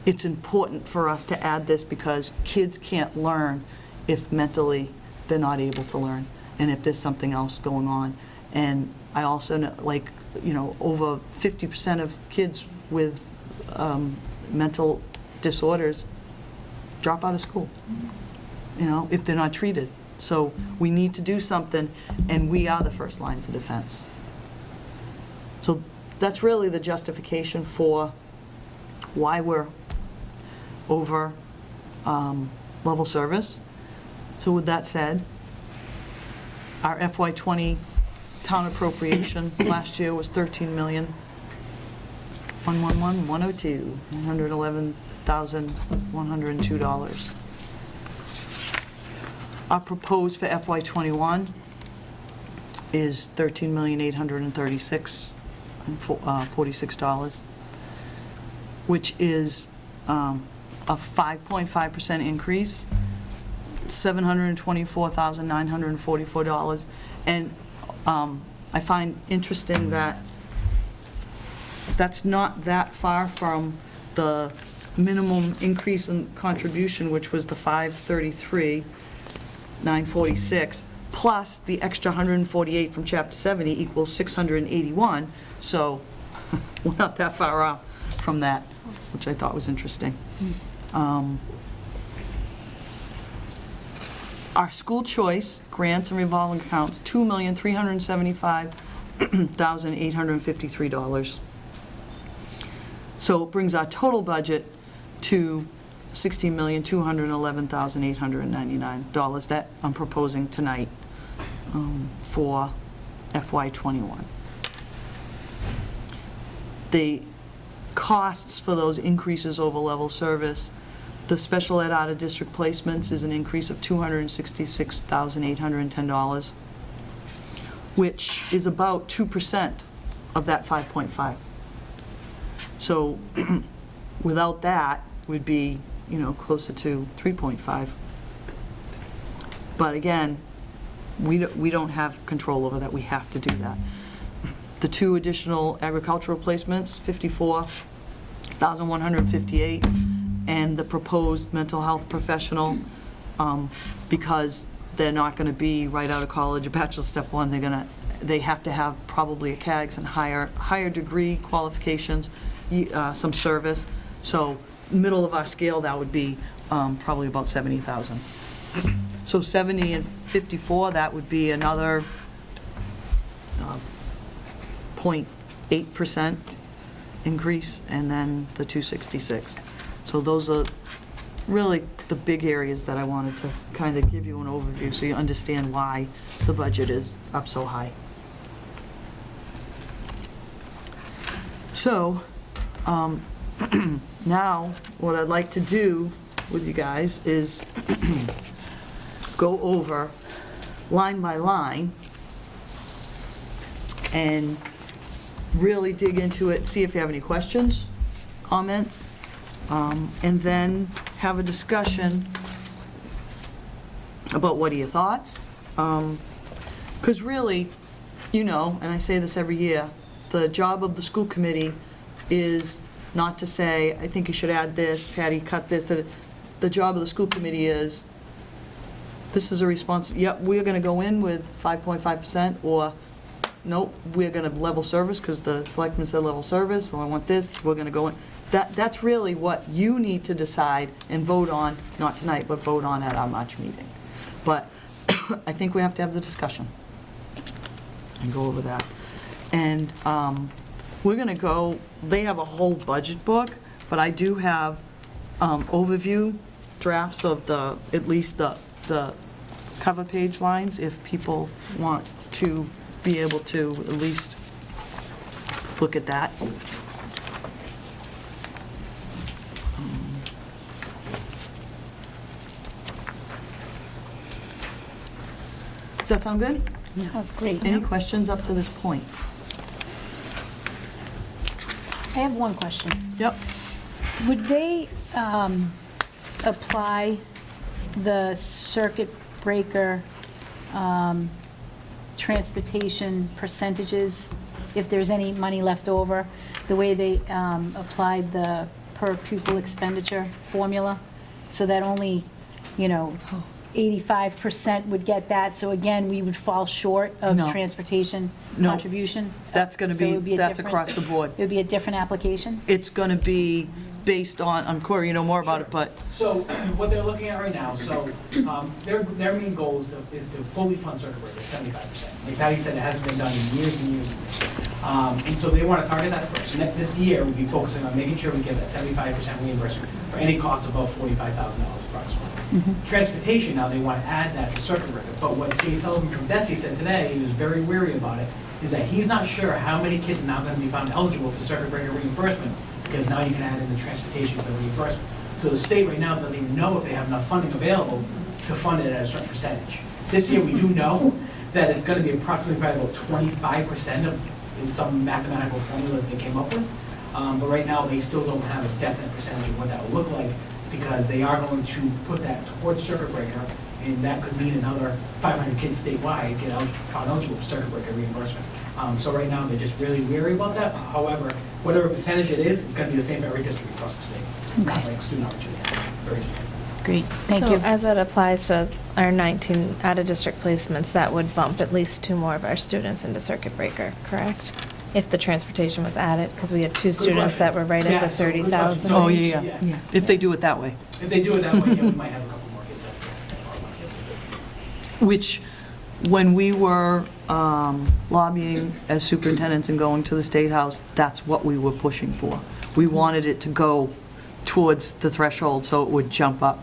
Speaker 3: it's important for us to add this because kids can't learn if mentally they're not able to learn and if there's something else going on. And I also know, over 50% of kids with mental disorders drop out of school, if they're not treated. So we need to do something, and we are the first lines of defense. So that's really the justification for why we're over level service. So with that said, our FY20 town appropriation last year was $111,102. Our proposed for FY21 is $13,836,46, which is a 5.5% increase, $724,944. And I find interesting that that's not that far from the minimum increase in contribution, which was the $533,946, plus the extra 148 from Chapter 70 equals 681. So we're not that far off from that, which I thought was interesting. Our school choice grants and revolving accounts, $2,375,853. So it brings our total budget to $16,211,899 that I'm proposing tonight for FY21. The costs for those increases over level service, the special ed out of district placements is an increase of $266,810, which is about 2% of that 5.5. So without that, we'd be, closer to 3.5. But again, we don't have control over that. We have to do that. The two additional agricultural placements, $54,158, and the proposed mental health professional, because they're not going to be right out of college, a bachelor's step one. They have to have probably a CAGS and higher degree qualifications, some service. So middle of our scale, that would be probably about 70,000. So 70 and 54, that would be another 0.8% increase, and then the 266. So those are really the big areas that I wanted to kind of give you an overview so you understand why the budget is up so high. So, now, what I'd like to do with you guys is go over line by line and really dig into it, see if you have any questions, comments, and then have a discussion about what are your thoughts. Because really, you know, and I say this every year, the job of the school committee is not to say, I think you should add this, Patty, cut this. The job of the school committee is, this is a response, yep, we're going to go in with 5.5%, or nope, we're going to level service because the selectmen said level service, or I want this, we're going to go in. That's really what you need to decide and vote on, not tonight, but vote on at our March meeting. But I think we have to have the discussion and go over that. And we're going to go, they have a whole budget book, but I do have overview drafts of at least the cover page lines, if people want to be able to at least look at that. Does that sound good?
Speaker 1: Sounds great.
Speaker 3: Any questions up to this point?
Speaker 4: I have one question.
Speaker 3: Yep.
Speaker 4: Would they apply the circuit breaker transportation percentages, if there's any money left over, the way they applied the per pupil expenditure formula, so that only, 85% would get that, so again, we would fall short of
Speaker 3: No.
Speaker 4: transportation
Speaker 3: No.
Speaker 4: contribution?
Speaker 3: That's going to
Speaker 4: So it would
Speaker 3: be,
Speaker 4: a
Speaker 3: that's
Speaker 4: different-
Speaker 3: across the board.
Speaker 4: It would be a different application?
Speaker 3: It's going to be based on, Corey, you know more about it, but,
Speaker 5: So what they're looking at right now, so their main goal is to fully fund circuit breaker at 75%. Like Patty said, it hasn't been done in years and years and years. And so they want to target that first. And this year, we'll be focusing on making sure we get that 75% reimbursement for any cost above $45,000 approximately. Transportation, now they want to add that to circuit breaker. But what Jay Sullivan from DESI said today, he was very weary about it, is that he's not sure how many kids are now going to be found eligible for circuit breaker reimbursement, because now you can add in the transportation for the reimbursement. So the state right now doesn't even know if they have enough funding available to fund it at a certain percentage. This year, we do know that it's going to be approximately probably about 25% of, in some mathematical formula that they came up with. But right now, they still don't have a definite percentage of what that will look like, because they are going to put that towards circuit breaker, and that could mean another 500 kids statewide get found eligible for circuit breaker reimbursement. So right now, they're just really weary about that. However, whatever percentage it is, it's going to be the same for every district across the state. Not
Speaker 4: Okay.
Speaker 5: like student opportunity. Very different.
Speaker 4: Great, thank
Speaker 6: So
Speaker 4: you.
Speaker 6: as it applies to our 19 out-of-district placements, that would bump at least 2 more of our students into circuit breaker, correct? If the transportation was added, because we had 2 students that were right at
Speaker 5: Yeah,
Speaker 6: the
Speaker 5: so good
Speaker 6: 30,000.
Speaker 5: question.
Speaker 3: oh, yeah. If they do it that way.
Speaker 5: If they do it that way, yeah, we might have a couple more kids that
Speaker 3: Which, when we were lobbying as superintendents and going to the State House, that's what we were pushing for. We wanted it to go towards the threshold so it would jump up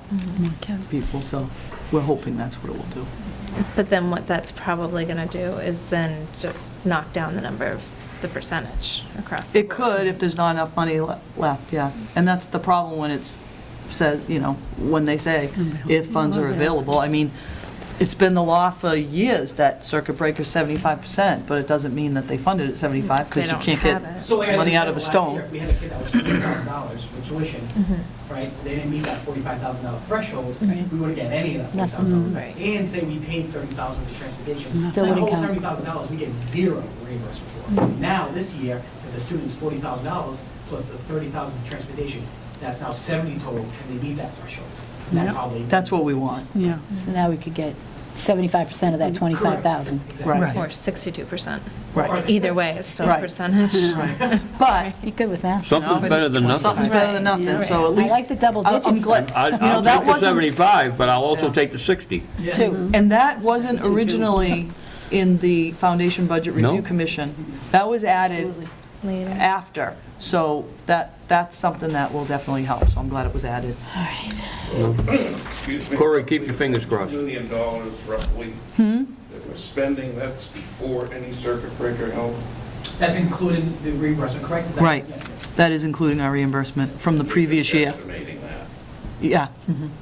Speaker 3: people, so we're hoping that's what it will do.
Speaker 6: But then what that's probably going to do is then just knock down the number of the percentage across the
Speaker 3: It
Speaker 6: board.
Speaker 3: could if there's not enough money left, yeah. And that's the problem when it's said, when they say if funds are available. I mean, it's been the law for years that circuit breaker's 75%, but it doesn't mean that they funded it 75
Speaker 6: They
Speaker 3: because you
Speaker 6: don't
Speaker 3: can't
Speaker 6: have
Speaker 3: get
Speaker 6: it.
Speaker 5: So like I
Speaker 3: money
Speaker 5: said,
Speaker 3: out of a
Speaker 5: last
Speaker 3: stone.
Speaker 5: year, if we had a kid that was $40,000 for tuition, right, they didn't meet that $45,000 threshold,
Speaker 4: Right.
Speaker 5: we wouldn't get any of that
Speaker 4: Nothing.
Speaker 5: $40,000.
Speaker 6: Right.
Speaker 5: And say we paid $30,000 for transportation.
Speaker 4: Still
Speaker 5: that
Speaker 4: wouldn't
Speaker 5: whole
Speaker 4: count.
Speaker 5: $70,000, we get zero reimbursement for. Now, this year, if the student's $40,000 plus the $30,000 for transportation, that's now 70 total, and they meet that threshold. And that's how they.
Speaker 3: That's what we want.
Speaker 1: Yeah.
Speaker 4: So now we could get 75% of that 25,000.
Speaker 5: Correct, exactly.
Speaker 3: Right.
Speaker 6: Or 62%.
Speaker 3: Right.
Speaker 6: Either way, it's still a
Speaker 3: Right.
Speaker 6: percentage.
Speaker 3: But
Speaker 4: You're good with that.
Speaker 2: Something's better than nothing.
Speaker 3: something's better than nothing, so at
Speaker 4: I
Speaker 3: least.
Speaker 4: like the double
Speaker 3: I'm
Speaker 4: digits.
Speaker 3: glad,
Speaker 2: I'll
Speaker 3: that
Speaker 2: take the
Speaker 3: wasn't-
Speaker 2: 75, but I'll also take the 60.
Speaker 5: Yeah.
Speaker 4: Too.
Speaker 3: And that wasn't originally in the Foundation Budget
Speaker 2: No.
Speaker 3: Review Commission. That was added
Speaker 6: Later.
Speaker 3: after, so that's something that will definitely help, so I'm glad it was added.
Speaker 4: All right.
Speaker 7: Excuse me.
Speaker 2: Corey, keep your fingers crossed.
Speaker 7: $1 million roughly that we're spending, that's before any circuit breaker help.
Speaker 5: That's including the reimbursement, correct? Is that-
Speaker 3: Right.
Speaker 5: yeah.
Speaker 3: That is including our reimbursement from the previous year.
Speaker 7: Estimating that,
Speaker 3: Yeah,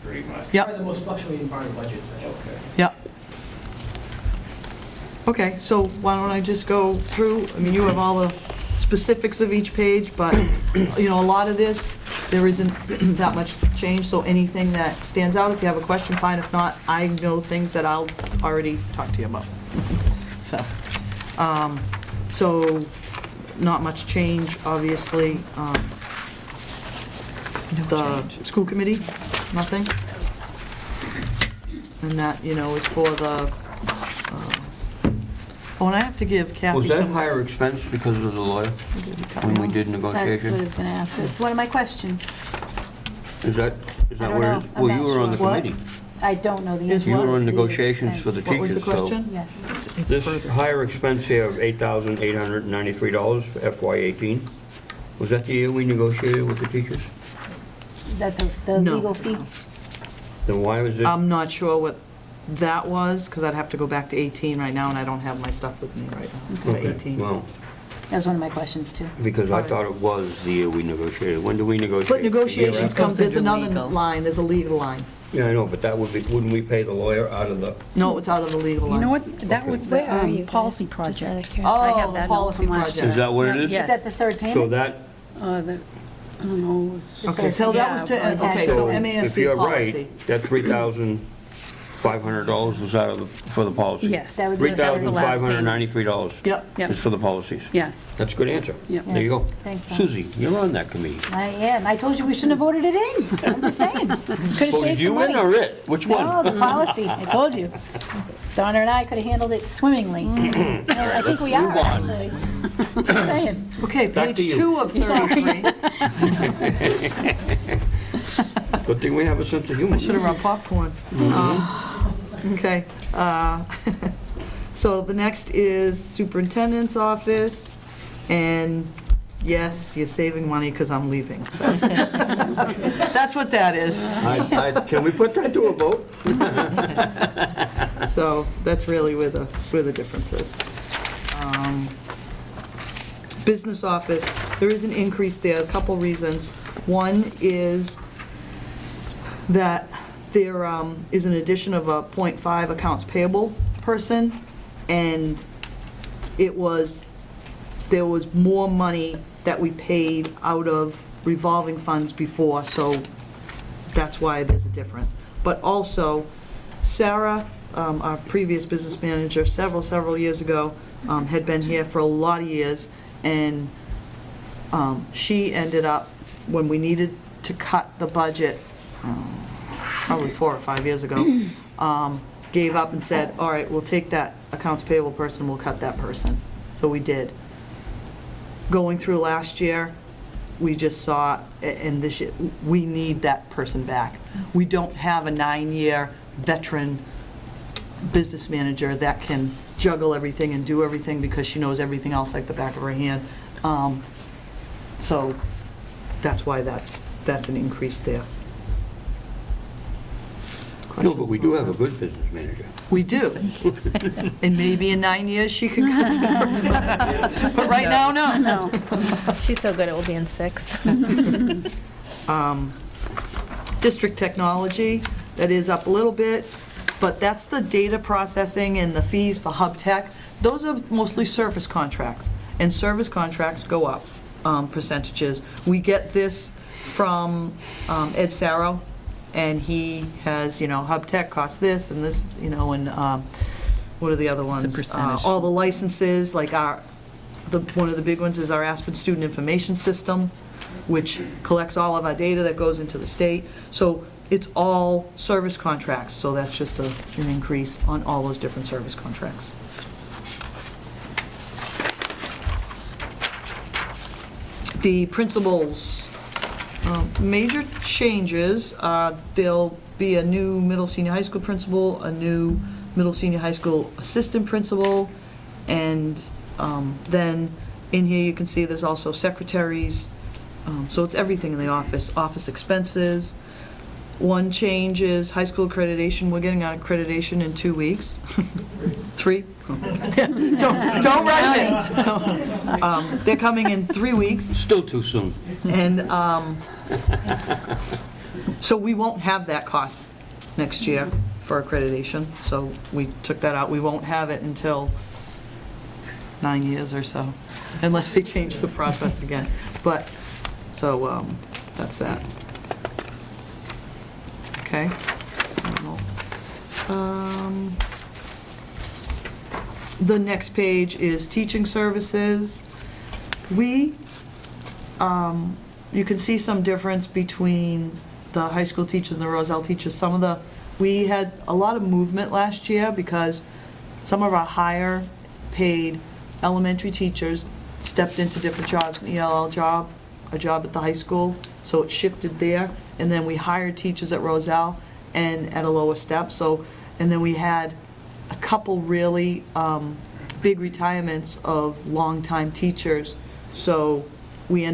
Speaker 7: pretty much.
Speaker 3: Yep.
Speaker 5: Probably the most fluctuating part of the budget, especially.
Speaker 7: Okay.
Speaker 3: yeah. Okay, so why don't I just go through, I mean, you have all the specifics of each page, but, you know, a lot of this, there isn't that much change, so anything that stands out, if you have a question, fine. If not, I know things that I'll already talk to you about. So, not much change, obviously. The school committee, nothing. And that, you know, is for the, oh, and I have to give Kathy
Speaker 2: Was that
Speaker 3: some.
Speaker 2: higher expense because of the lawyer when we did
Speaker 4: That's what I
Speaker 2: negotiations?
Speaker 4: was going to ask. It's one of my questions.
Speaker 2: Is that
Speaker 4: I don't
Speaker 2: what it
Speaker 4: know.
Speaker 2: is?
Speaker 4: I'm
Speaker 2: Well,
Speaker 4: not
Speaker 2: you were on the
Speaker 4: sure.
Speaker 3: What?
Speaker 2: committee.
Speaker 4: I don't know the
Speaker 3: Is
Speaker 4: answer.
Speaker 2: You were
Speaker 4: to
Speaker 2: on
Speaker 4: the
Speaker 2: negotiations for the
Speaker 4: expense.
Speaker 3: What was the
Speaker 2: teachers, so.
Speaker 3: question?
Speaker 4: Yeah.
Speaker 3: It's
Speaker 2: This
Speaker 3: further.
Speaker 2: higher expense here of $8,893 for FY18, was that the year we negotiated with the teachers?
Speaker 4: Is that the
Speaker 3: No.
Speaker 4: legal fee?
Speaker 2: Then why was it?
Speaker 3: I'm not sure what that was, because I'd have to go back to 18 right now, and I don't have my stuff with me right now. for
Speaker 2: Okay,
Speaker 3: 18.
Speaker 2: well,
Speaker 4: That was one of my questions, too.
Speaker 2: because I thought it was the year we negotiated. When do we negotiate?
Speaker 3: But
Speaker 2: The year
Speaker 3: negotiations
Speaker 2: after?
Speaker 3: comes, there's
Speaker 8: Goes into
Speaker 3: another
Speaker 8: legal.
Speaker 3: line, there's a legal line.
Speaker 2: Yeah, I know, but that would be, wouldn't we pay the lawyer out of the,
Speaker 3: No, it's out of the legal line.
Speaker 1: You know what, that
Speaker 2: Okay.
Speaker 1: was
Speaker 6: Where are you
Speaker 1: the
Speaker 6: guys?
Speaker 1: policy
Speaker 6: Just out of
Speaker 1: project.
Speaker 6: curiosity.
Speaker 1: I
Speaker 3: Oh,
Speaker 1: have
Speaker 3: the
Speaker 1: that note
Speaker 3: policy
Speaker 1: from last
Speaker 3: project.
Speaker 2: is that what it is?
Speaker 1: Yes.
Speaker 4: Is that the third payment?
Speaker 2: So that,
Speaker 1: I don't know, it was-
Speaker 3: Okay, so that was to,
Speaker 1: Yeah,
Speaker 3: okay, so
Speaker 2: so if
Speaker 3: MASC
Speaker 2: you're
Speaker 3: policy.
Speaker 2: right, that $3,500 was out of the, for the policy.
Speaker 1: yes.
Speaker 4: That would be the last
Speaker 2: $3,593
Speaker 3: Yep,
Speaker 1: Yep.
Speaker 2: is for the policies.
Speaker 1: Yes.
Speaker 2: That's a good answer.
Speaker 1: Yep.
Speaker 2: There you go.
Speaker 4: Thanks, Tom.
Speaker 2: Susie, you're on that committee.
Speaker 4: I am. I told you we shouldn't have voted it in. I'm just saying. Could have
Speaker 2: Voted
Speaker 4: saved some
Speaker 2: you
Speaker 4: money.
Speaker 2: in or it? Which
Speaker 4: No,
Speaker 2: one?
Speaker 4: the policy. I told you. Donna and I could have handled it swimmingly. And I think we are,
Speaker 2: Move on.
Speaker 4: actually. Just saying.
Speaker 3: okay,
Speaker 2: Back to
Speaker 3: page
Speaker 2: you.
Speaker 3: 2 of 33.
Speaker 2: Good thing we have a sense of humor.
Speaker 3: Should have brought popcorn. Okay. So the next is superintendent's office, and yes, you're saving money because I'm leaving. So. That's what that is.
Speaker 2: Can we put that to a vote?
Speaker 3: So that's really where the difference is. Business office, there is an increase there, a couple reasons. One is that there is an addition of a .5 accounts payable person, and there was more money that we paid out of revolving funds before, so that's why there's a difference. But also, Sarah, our previous business manager, several years ago, had been here for a lot of years, and she ended up, when we needed to cut the budget, probably 4 or 5 years ago, gave up and said, all right, we'll take that accounts payable person, we'll cut that person. So we did. Going through last year, we just saw, and this year, we need that person back. We don't have a 9-year veteran business manager that can juggle everything and do everything because she knows everything else like the back of her hand. So that's why that's an increase there.
Speaker 2: No, but we do have a good business manager.
Speaker 3: We do. And maybe in 9 years, she can cut the person. But right now, no.
Speaker 1: No.
Speaker 6: She's so good, it will be in 6.
Speaker 3: District technology, that is up a little bit, but that's the data processing and the fees for hub tech. Those are mostly service contracts, and service contracts go up percentages. We get this from Ed Sarro, and he has, hub tech costs this and this, and what are the other ones?
Speaker 8: It's a percentage.
Speaker 3: All the licenses, like one of the big ones is our Aspen Student Information System, which collects all of our data that goes into the state. So it's all service contracts, so that's just an increase on all those different service contracts. The principals, major changes, there'll be a new middle senior high school principal, a new middle senior high school assistant principal, and then in here you can see there's also secretaries, so it's everything in the office expenses. One change is high school accreditation. We're getting our accreditation in 2 weeks. 3? Don't rush it. They're coming in 3 weeks,
Speaker 2: Still too soon.
Speaker 3: and so we won't have that cost next year for accreditation, so we took that out. We won't have it until 9 years or so, unless they change the process again. But, so, that's that. Okay. The next page is teaching services. We, you can see some difference between the high school teachers and the Roselle teachers. We had a lot of movement last year because some of our higher paid elementary teachers stepped into different jobs, an ELL job, a job at the high school, so it shifted there. And then we hired teachers at Roselle and at a lower step, and then we had a couple really big retirements of longtime teachers, so we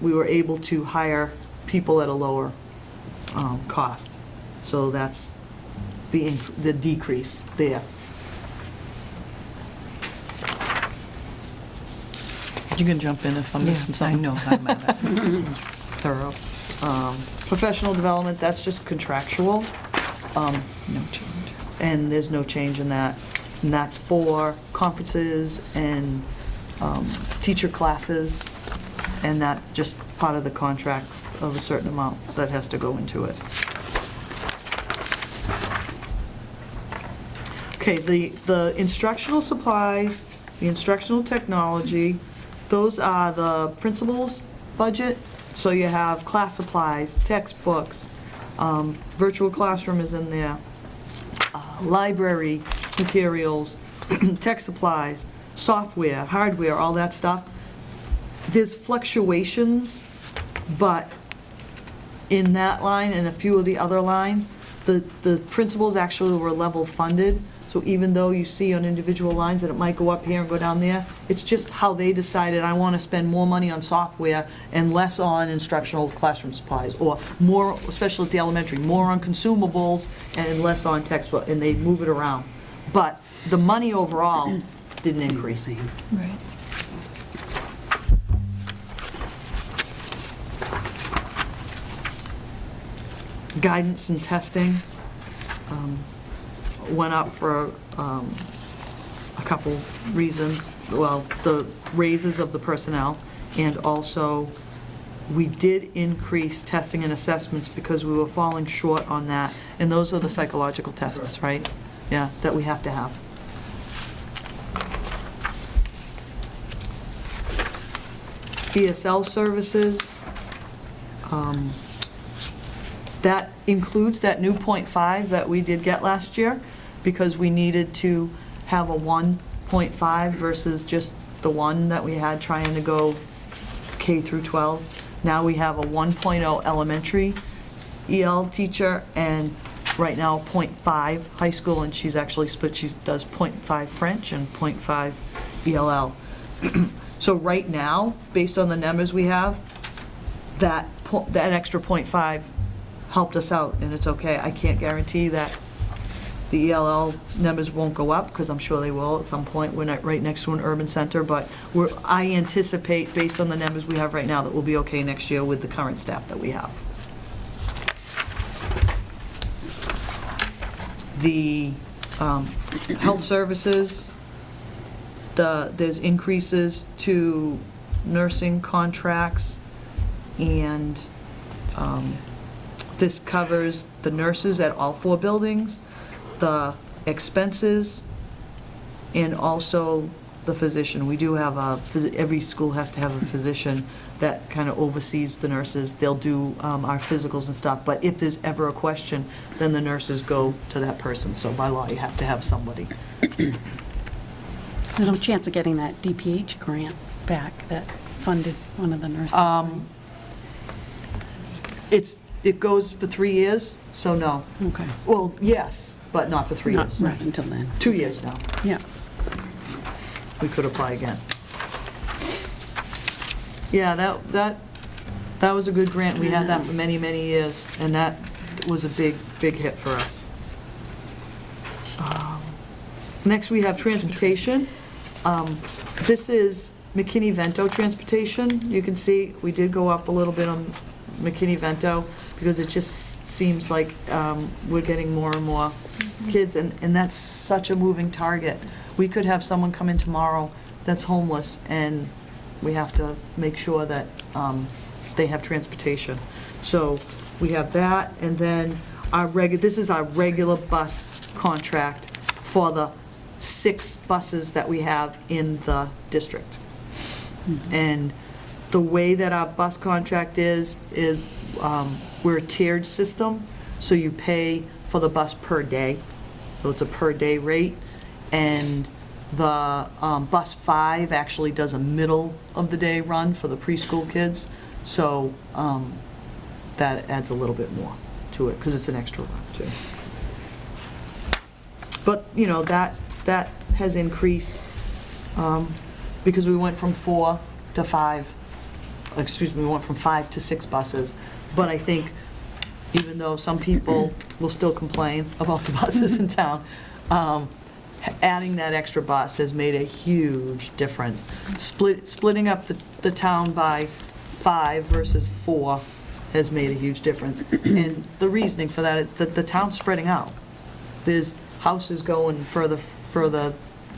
Speaker 3: were able to hire people at a lower cost. So that's the decrease there. You can jump in if I'm missing something.
Speaker 8: I know, I'm at it.
Speaker 3: Thorough. Professional development, that's just contractual.
Speaker 8: No change.
Speaker 3: And there's no change in that. And that's for conferences and teacher classes, and that's just part of the contract of a certain amount that has to go into it. Okay, the instructional supplies, the instructional technology, those are the principal's budget. So you have class supplies, textbooks, virtual classroom is in there, library materials, tech supplies, software, hardware, all that stuff. There's fluctuations, but in that line and a few of the other lines, the principals actually were level funded. So even though you see on individual lines that it might go up here and go down there, it's just how they decided, I want to spend more money on software and less on instructional classroom supplies, or more, especially at the elementary, more on consumables and less on textbook, and they move it around. But the money overall didn't increase.
Speaker 8: Right.
Speaker 3: Guidance and testing went up for a couple reasons. Well, the raises of the personnel, and also we did increase testing and assessments because we were falling short on that. And those are the psychological tests, right? Yeah, that we have to have. ESL services, that includes that new .5 that we did get last year, because we needed to have a 1.5 versus just the 1 that we had trying to go K through 12. Now we have a 1.0 elementary EL teacher, and right now 0.5 high school, and she's actually split. She does 0.5 French and 0.5 ELL. So right now, based on the numbers we have, that extra 0.5 helped us out, and it's okay. I can't guarantee that the ELL numbers won't go up, because I'm sure they will at some point. We're not right next to an urban center, but I anticipate, based on the numbers we have right now, that we'll be okay next year with the current staff that we have. The health services, there's increases to nursing contracts, and this covers the nurses at all 4 buildings, the expenses, and also the physician. We do have every school has to have a physician that kind of oversees the nurses. They'll do our physicals and stuff, but if there's ever a question, then the nurses go to that person. So by law, you have to have somebody.
Speaker 1: There's no chance of getting that DPH grant back that funded one of the nurses.
Speaker 3: It goes for 3 years, so no.
Speaker 1: Okay.
Speaker 3: Well, yes, but not for 3
Speaker 1: Not
Speaker 3: years.
Speaker 1: right until then.
Speaker 3: 2 years now.
Speaker 1: Yeah.
Speaker 3: We could apply again. Yeah, that was a good grant. We had that for many, many years, and that was a big, big hit for us. Next, we have transportation. This is McKinney-Vento transportation. You can see we did go up a little bit on McKinney-Vento because it just seems like we're getting more and more kids, and that's such a moving target. We could have someone come in tomorrow that's homeless, and we have to make sure that they have transportation. So we have that, and then this is our regular bus contract for the 6 buses that we have in the district. And the way that our bus contract is we're a tiered system, so you pay for the bus per day, so it's a per day rate, and the bus 5 actually does a middle of the day run for the preschool kids, so that adds a little bit more to it, because it's an extra run too. But, you know, that has increased because we went from 4 to 5, we went from 5 to 6 buses. But I think even though some people will still complain about the buses in town, adding that extra bus has made a huge difference. Splitting up the town by 5 versus 4 has made a huge difference. And the reasoning for that is that the town's spreading out. There's houses going further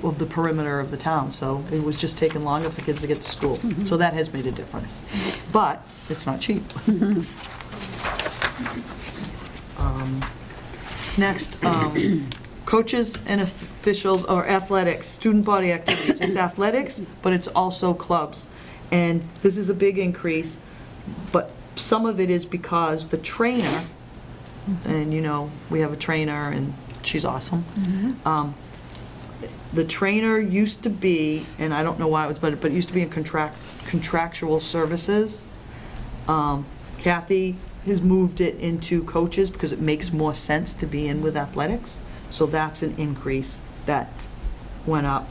Speaker 3: of the perimeter of the town, so it was just taking longer for kids to get to school. So that has made a difference. But it's not cheap. Next, coaches and officials or athletics, student body activities. It's athletics, but it's also clubs. And this is a big increase, but some of it is because the trainer, and you know, we have a trainer and she's awesome. The trainer used to be, and I don't know why it was, but it used to be in contractual services. Kathy has moved it into coaches because it makes more sense to be in with athletics. So that's an increase that went up.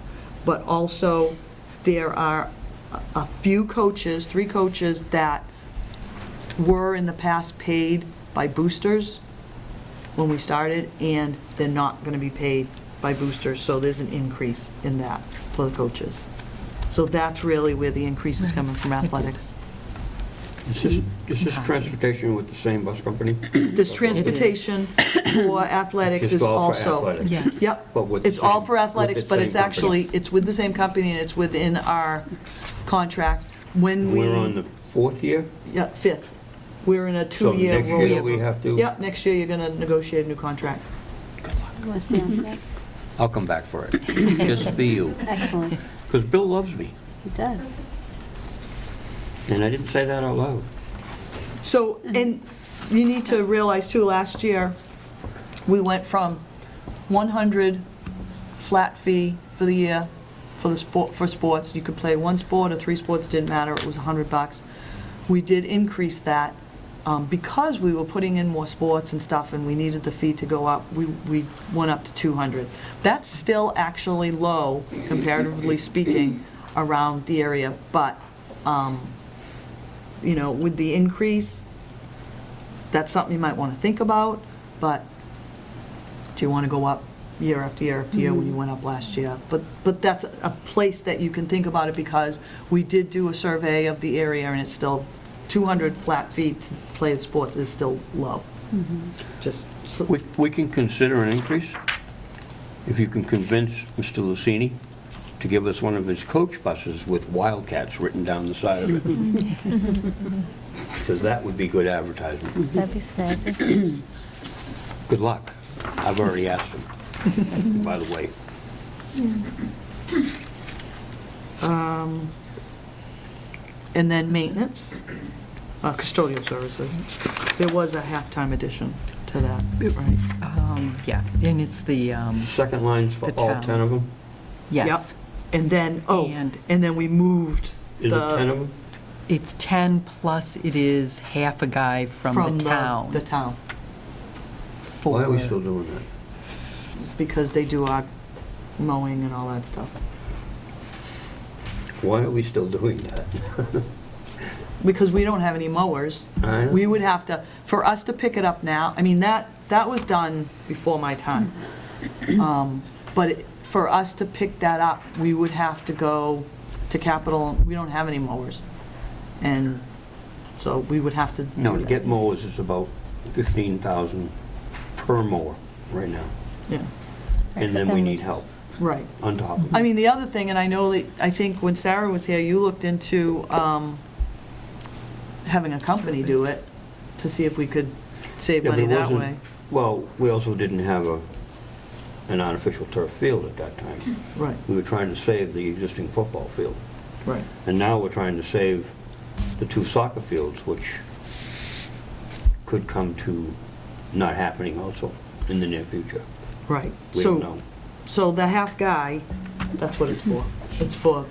Speaker 3: But also, there are a few coaches, 3 coaches, that were in the past paid by boosters when we started, and they're not going to be paid by boosters, so there's an increase in that for the coaches. So that's really where the increase is coming from athletics.
Speaker 2: Is this transportation with the same bus company?
Speaker 3: This transportation for athletics is
Speaker 2: Just all for
Speaker 3: also.
Speaker 2: athletics?
Speaker 8: Yes.
Speaker 3: Yep,
Speaker 2: But with the
Speaker 3: it's all
Speaker 2: same-
Speaker 3: for athletics,
Speaker 2: with the
Speaker 3: but it's
Speaker 2: same
Speaker 3: actually,
Speaker 2: company?
Speaker 3: it's with the same company and it's within our contract. When we.
Speaker 2: We're on the 4th year?
Speaker 3: Yeah, 5th. We're in a
Speaker 2: So
Speaker 3: 2-year
Speaker 2: next
Speaker 3: roll.
Speaker 2: year we have to?
Speaker 3: Yep, next year you're gonna negotiate a new contract.
Speaker 4: You want to stay on that?
Speaker 2: I'll come back for it, just for you.
Speaker 4: Excellent.
Speaker 2: Because Bill loves me,
Speaker 4: He does.
Speaker 2: and I didn't say that out loud.
Speaker 3: So, and you need to realize too, last year, we went from 100 flat fee for the year for sports. You could play 1 sport or 3 sports, didn't matter, it was $100. We did increase that because we were putting in more sports and stuff and we needed the fee to go up, we went up to 200. That's still actually low, comparatively speaking, around the area, but you know, with the increase, that's something you might want to think about, but do you want to go up year after year after year when you went up last year? But that's a place that you can think about it, because we did do a survey of the area and it's still 200 flat feet to play the sports is still low. Just, so-
Speaker 2: We can consider an increase if you can convince Mr. Lucini to give us one of his coach buses with Wildcats written down the side of it. Because that would be good advertising.
Speaker 6: That'd be snazzy.
Speaker 2: Good luck. I've already asked him, by the way.
Speaker 3: and then maintenance, custodial services. There was a halftime addition to that, right?
Speaker 8: Yeah, and it's the,
Speaker 2: Second line's for
Speaker 8: The
Speaker 2: all
Speaker 8: town.
Speaker 2: 10 of them?
Speaker 8: yes.
Speaker 3: Yep. And then,
Speaker 8: And-
Speaker 3: and then we moved
Speaker 2: Is it 10
Speaker 3: the,
Speaker 2: of them?
Speaker 8: It's 10 plus it is half a guy from the town.
Speaker 3: The town,
Speaker 2: Why are we
Speaker 8: for-
Speaker 2: still doing that?
Speaker 3: because they do our mowing and all that stuff.
Speaker 2: Why are we still doing that?
Speaker 3: Because we don't have any mowers.
Speaker 2: I know.
Speaker 3: We would have to, for us to pick it up now, I mean, that was done before my time. But for us to pick that up, we would have to go to capital. We don't have any mowers. And so we would have to do
Speaker 2: No, to
Speaker 3: that.
Speaker 2: get mowers is about 15,000 per mower right now.
Speaker 3: Yeah,
Speaker 2: And then we need help
Speaker 3: right.
Speaker 2: on top of it.
Speaker 3: I mean, the other thing, and I know that, I think when Sarah was here, you looked into having a company do it to see if we could save
Speaker 2: Yeah, but
Speaker 3: money
Speaker 2: it
Speaker 3: that
Speaker 2: wasn't-
Speaker 3: way.
Speaker 2: Well, we also didn't have an artificial turf field at that time.
Speaker 3: Right,
Speaker 2: We were trying to save the existing football field.
Speaker 3: right.
Speaker 2: And now we're trying to save the 2 soccer fields, which could come to not happening also in the near future.
Speaker 3: Right.
Speaker 2: We don't know.
Speaker 3: So the half guy, that's what it's for. It's for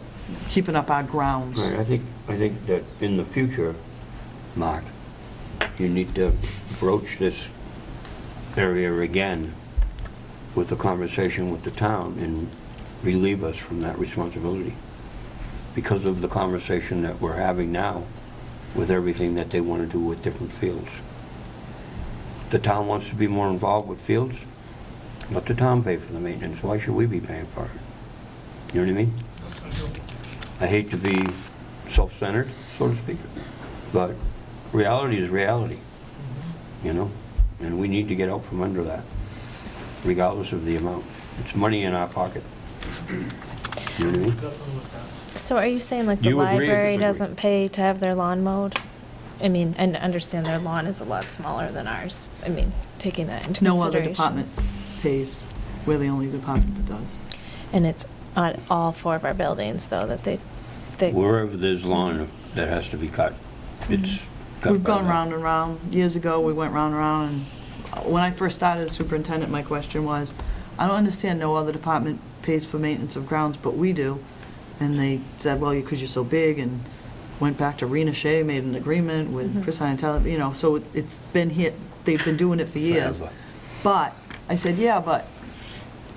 Speaker 3: keeping up our grounds.
Speaker 2: Right, I think that in the future, Mark, you need to broach this area again with a conversation with the town and relieve us from that responsibility because of the conversation that we're having now with everything that they want to do with different fields. If the town wants to be more involved with fields, let the town pay for the maintenance. Why should we be paying for it? You know what I mean? I hate to be self-centered, so to speak, but reality is reality, you know? And we need to get out from under that, regardless of the amount. It's money in our pocket. You know what I mean?
Speaker 6: So are you saying like the
Speaker 2: You agree or
Speaker 6: library
Speaker 2: disagree?
Speaker 6: doesn't pay to have their lawn mowed? I mean, and understand their lawn is a lot smaller than ours. I mean, taking that into
Speaker 3: No
Speaker 6: consideration.
Speaker 3: other department pays. We're the only department that does.
Speaker 6: And it's on all 4 of our buildings, though, that they
Speaker 2: Wherever there's lawn that has to be cut, it's cut.
Speaker 3: We've
Speaker 2: by
Speaker 3: gone
Speaker 2: law.
Speaker 3: round and round. Years ago, we went round and round, and when I first started as superintendent, my question was, I don't understand no other department pays for maintenance of grounds, but we do. And they said, well, because you're so big, and went back to Rena Shea, made an agreement with Chris Untitled, you know, so it's been hit, they've been doing it for years.
Speaker 2: Forever.
Speaker 3: But, I said, yeah, but,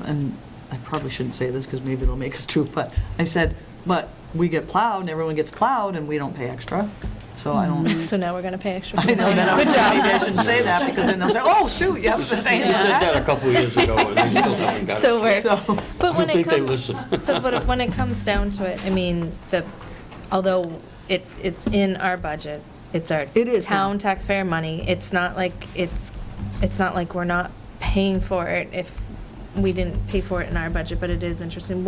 Speaker 3: and I probably shouldn't say this because maybe it'll make us true, but I said, but we get plowed and everyone gets plowed and we don't pay extra. So I don't,
Speaker 6: So now we're going to pay extra.
Speaker 3: I know that, good job, maybe I shouldn't say that because then they'll say, oh, shoot, you have to pay
Speaker 2: You said
Speaker 3: that.
Speaker 2: that a couple of years ago, and they still haven't got it.
Speaker 6: So we're,
Speaker 3: So,
Speaker 6: but when
Speaker 2: I
Speaker 6: it
Speaker 2: think they
Speaker 6: comes,
Speaker 2: listen.
Speaker 6: but when it comes down to it, I mean, although it's in our budget, it's our
Speaker 3: It is now.
Speaker 6: town taxpayer money. It's not like we're not paying for it if we didn't pay for it in our budget, but it is interesting.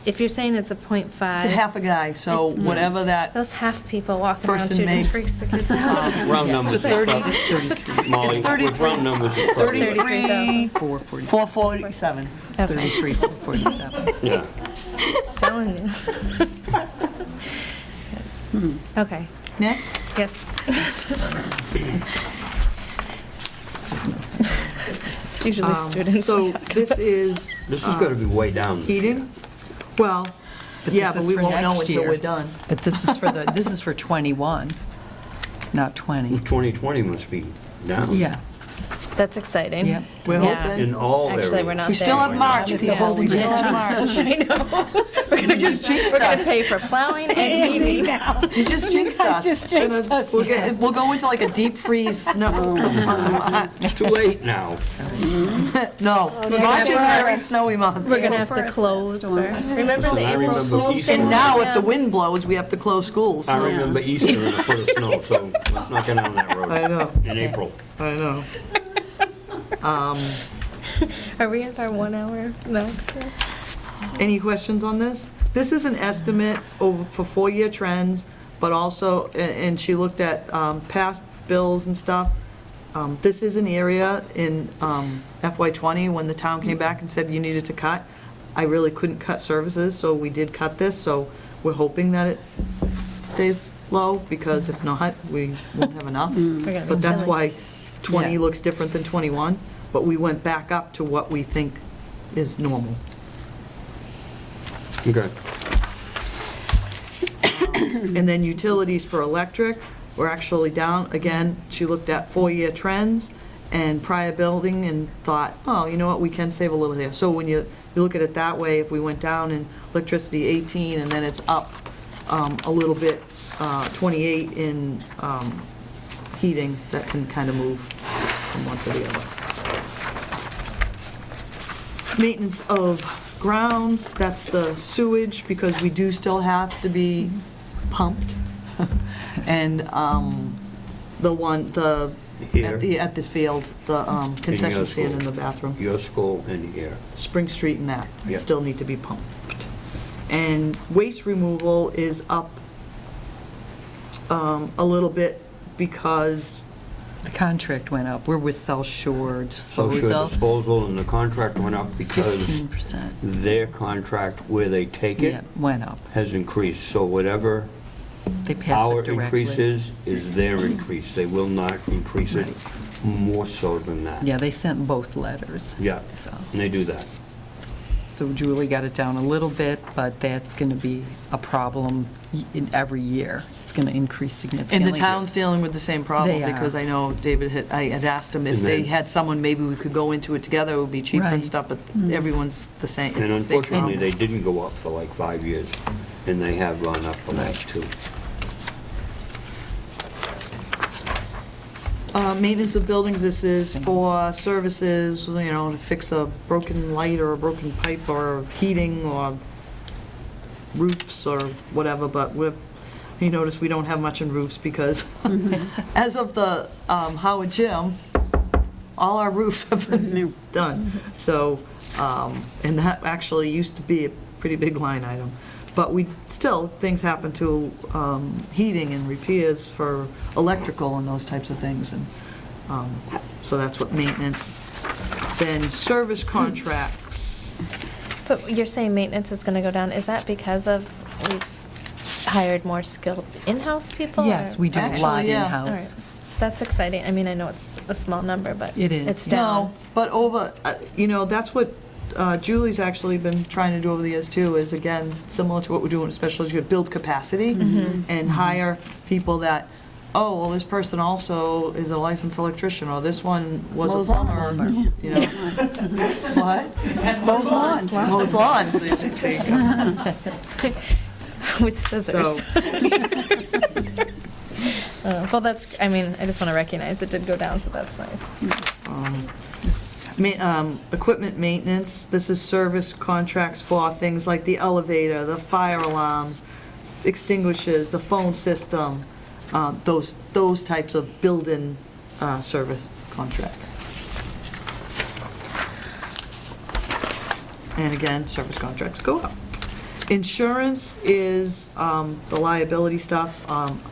Speaker 6: If you're saying it's a 0.5.
Speaker 3: it's a half a guy, so
Speaker 6: It's-
Speaker 3: whatever that,
Speaker 6: Those half people walking around
Speaker 3: Person
Speaker 6: too
Speaker 3: makes-
Speaker 6: just freaks the kids out.
Speaker 2: Round numbers.
Speaker 3: It's 30.
Speaker 2: Molly,
Speaker 3: It's
Speaker 2: with
Speaker 3: 33.
Speaker 2: round numbers, it's probably.
Speaker 3: 33,
Speaker 8: 447.
Speaker 3: 447.
Speaker 6: Okay,
Speaker 8: 33, 447.
Speaker 2: Yeah.
Speaker 6: telling you. Okay,
Speaker 3: Next?
Speaker 6: yes. It's usually students.
Speaker 3: So
Speaker 6: we discuss.
Speaker 3: this is
Speaker 2: This has got to be way down.
Speaker 3: heating? Well,
Speaker 8: But
Speaker 3: yeah,
Speaker 8: this
Speaker 3: but
Speaker 8: is
Speaker 3: we
Speaker 8: for
Speaker 3: won't know
Speaker 8: next
Speaker 3: until
Speaker 8: year.
Speaker 3: we're done.
Speaker 8: But this is for 21, not 20.
Speaker 2: 2020 must be down.
Speaker 8: Yeah,
Speaker 6: That's exciting.
Speaker 8: yeah.
Speaker 3: We're
Speaker 6: Yeah.
Speaker 3: hoping.
Speaker 2: In all areas.
Speaker 6: Actually, we're not
Speaker 3: We still
Speaker 6: there.
Speaker 3: have March,
Speaker 6: Yeah.
Speaker 3: people, we still have March.
Speaker 6: I know.
Speaker 3: You just jinxed
Speaker 6: We're going to
Speaker 3: us.
Speaker 6: pay for plowing and heating now.
Speaker 3: You just jinxed us. We'll go into like a deep freeze snow.
Speaker 2: It's too late now.
Speaker 3: No, March is a very snowy month.
Speaker 6: We're going to have to close for, remember
Speaker 2: Listen,
Speaker 6: the
Speaker 2: I
Speaker 6: April
Speaker 2: remember
Speaker 6: schools?
Speaker 2: Easter.
Speaker 3: And now, if the wind blows, we have to close schools.
Speaker 2: I remember Easter and a foot of snow, so let's not get on that road.
Speaker 3: I know.
Speaker 2: In April.
Speaker 3: I know.
Speaker 6: Are we at our 1 hour max?
Speaker 3: Any questions on this? This is an estimate for 4-year trends, but also, and she looked at past bills and stuff. This is an area in FY20, when the town came back and said you needed to cut. I really couldn't cut services, so we did cut this, so we're hoping that it stays low, because if not, we won't have enough.
Speaker 6: We're gonna be
Speaker 3: But that's
Speaker 6: chilly.
Speaker 3: why 20
Speaker 8: Yeah.
Speaker 3: looks different than 21, but we went back up to what we think is normal.
Speaker 2: Okay.
Speaker 3: And then utilities for electric, we're actually down. Again, she looked at 4-year trends and prior building and thought, oh, you know what, we can save a little there. So when you look at it that way, if we went down in electricity 18 and then it's up a little bit, 28 in heating, that can kind of move from one to the other. Maintenance of grounds, that's the sewage, because we do still have to be pumped. And
Speaker 2: Here.
Speaker 3: at the field, the concession stand in the bathroom.
Speaker 2: Your school and here.
Speaker 3: Spring Street and that
Speaker 2: Yeah.
Speaker 3: still need to be pumped. And waste removal is up a little bit because,
Speaker 8: The contract went up. We're with South Shore
Speaker 2: Social
Speaker 8: Disposal.
Speaker 2: disposal, and the contract went up because
Speaker 8: 15%.
Speaker 2: their contract where they take
Speaker 8: Yeah,
Speaker 2: it
Speaker 8: went up.
Speaker 2: has increased. So whatever
Speaker 8: They pass
Speaker 2: our
Speaker 8: it directly.
Speaker 2: increase is their increase. They will not increase it more so than that.
Speaker 8: Yeah, they sent both letters.
Speaker 2: Yeah,
Speaker 8: So,
Speaker 2: and they do that.
Speaker 8: so Julie got it down a little bit, but that's going to be a problem in every year. It's going to increase significantly.
Speaker 3: and the town's dealing with the same problem,
Speaker 8: They are.
Speaker 3: because I know I had asked him if
Speaker 2: And
Speaker 3: they
Speaker 2: then-
Speaker 3: had someone, maybe we could go into it together, it would be cheaper and
Speaker 8: Right.
Speaker 3: stuff, but everyone's the same,
Speaker 2: And
Speaker 3: it's the same
Speaker 2: unfortunately,
Speaker 3: problem.
Speaker 2: they didn't go up for like 5 years, and they have gone up the last 2.
Speaker 3: Maintenance of buildings, this is for services, to fix a broken light or a broken pipe or heating or roofs or whatever, but you notice we don't have much in roofs because as of the Howard Gym, all our roofs have been done. So, and that actually used to be a pretty big line item. But things happen to heating and repairs for electrical and those types of things. And so that's what maintenance. Then service contracts.
Speaker 6: But you're saying maintenance is going to go down. Is that because of we've hired more skilled in-house people?
Speaker 8: Yes,
Speaker 6: or-
Speaker 8: we do a
Speaker 3: Actually,
Speaker 8: lot
Speaker 3: yeah.
Speaker 6: All
Speaker 8: in-house.
Speaker 6: right. That's exciting. I mean, I know it's a small number, but
Speaker 8: It is.
Speaker 6: it's down.
Speaker 3: No, but that's what Julie's actually been trying to do over the years too, is again, similar to what we're doing with special education, build capacity and hire people that, oh, well, this person also is a licensed electrician, or this one was a
Speaker 1: Mows
Speaker 3: plumber,
Speaker 1: lawns.
Speaker 3: What?
Speaker 1: Mows lawns.
Speaker 3: Mows lawns. There you go.
Speaker 6: With scissors. Well, I just want to recognize it did go down, so that's nice.
Speaker 3: Equipment maintenance, this is service contracts for things like the elevator, the fire alarms, extinguishers, the phone system, those types of built-in service contracts. And again, service contracts go up. Insurance is the liability stuff,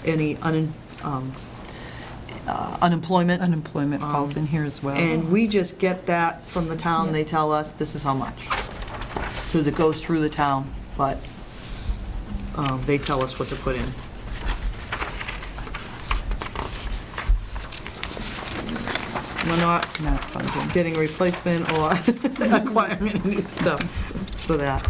Speaker 3: any unemployment.
Speaker 8: Unemployment falls in here as well.
Speaker 3: And we just get that from the town, they tell us this is how much. Because it goes through the town, but they tell us what to put in. We're not
Speaker 8: funding.
Speaker 3: getting a replacement or acquiring any new stuff for that.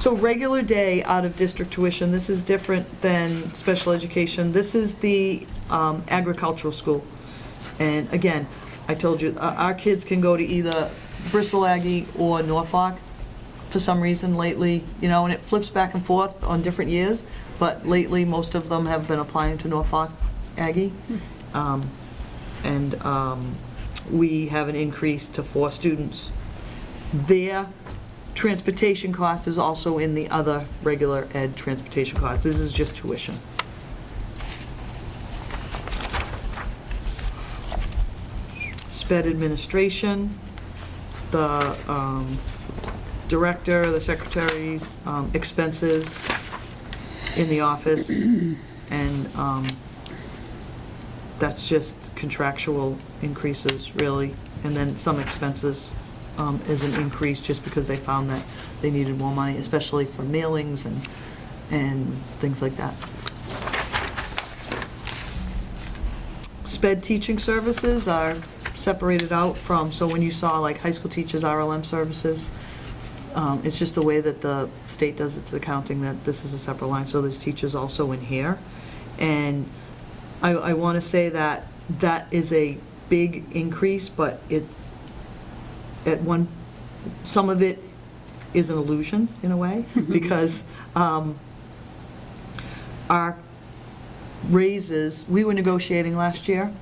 Speaker 3: So regular day out-of-district tuition, this is different than special education. This is the agricultural school. And again, I told you, our kids can go to either Bristol Aggie or Norfolk for some reason lately, and it flips back and forth on different years, but lately, most of them have been applying to Norfolk Aggie. And we have an increase to 4 students. Their transportation cost is also in the other regular ed transportation costs. This is just tuition. Sped administration, the director, the secretary's expenses in the office, and that's just contractual increases, really. And then some expenses is an increase just because they found that they needed more money, especially for mailings and things like that. Sped teaching services are separated out from, so when you saw like high school teachers RLM services, it's just the way that the state does its accounting, that this is a separate line, so there's teachers also in here. And I want to say that that is a big increase, but it's, some of it is an illusion in a way, because our raises, we were negotiating last year,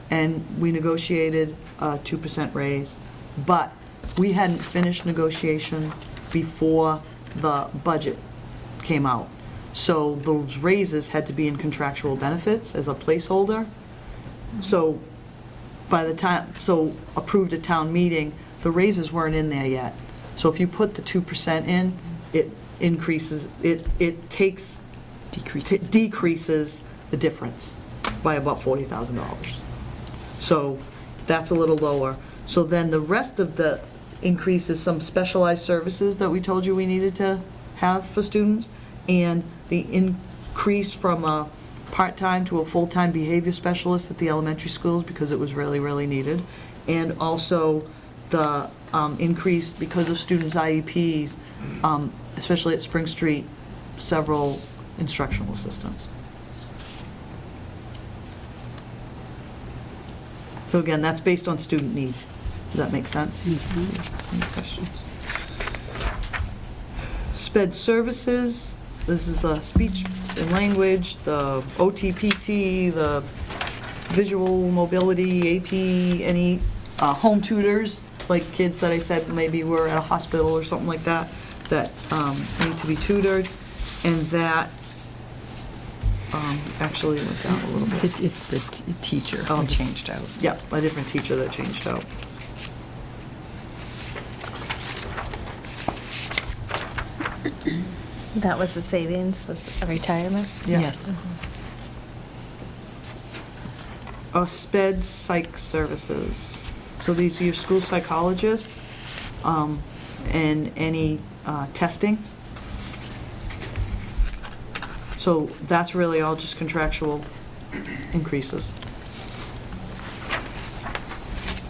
Speaker 3: and we negotiated a 2% raise, but we hadn't finished negotiation before the budget came out. So those raises had to be in contractual benefits as a placeholder. So by the time, so approved at town meeting, the raises weren't in there yet. So if you put the 2% in, it increases, it takes, decreases the difference by about $40,000. So that's a little lower. So then the rest of the increase is some specialized services that we told you we needed to have for students, and the increase from a part-time to a full-time behavior specialist at the elementary schools because it was really, really needed. And also the increase because of students' IEPs, especially at Spring Street, several instructional assistants. So again, that's based on student need. Does that make sense? Any questions? SPED services, this is the speech and language, the OTPT, the visual mobility, AP, any home tutors, like kids that I said maybe were at a hospital or something like that, that need to be tutored, and that actually went down a little bit.
Speaker 8: It's the teacher who changed out.
Speaker 3: Yeah, a different teacher that changed out.
Speaker 6: That was the savings, was a retirement?
Speaker 3: Yeah.
Speaker 8: Yes.
Speaker 3: SPED psych services. So these are your school psychologists and any testing. So that's really all just contractual increases.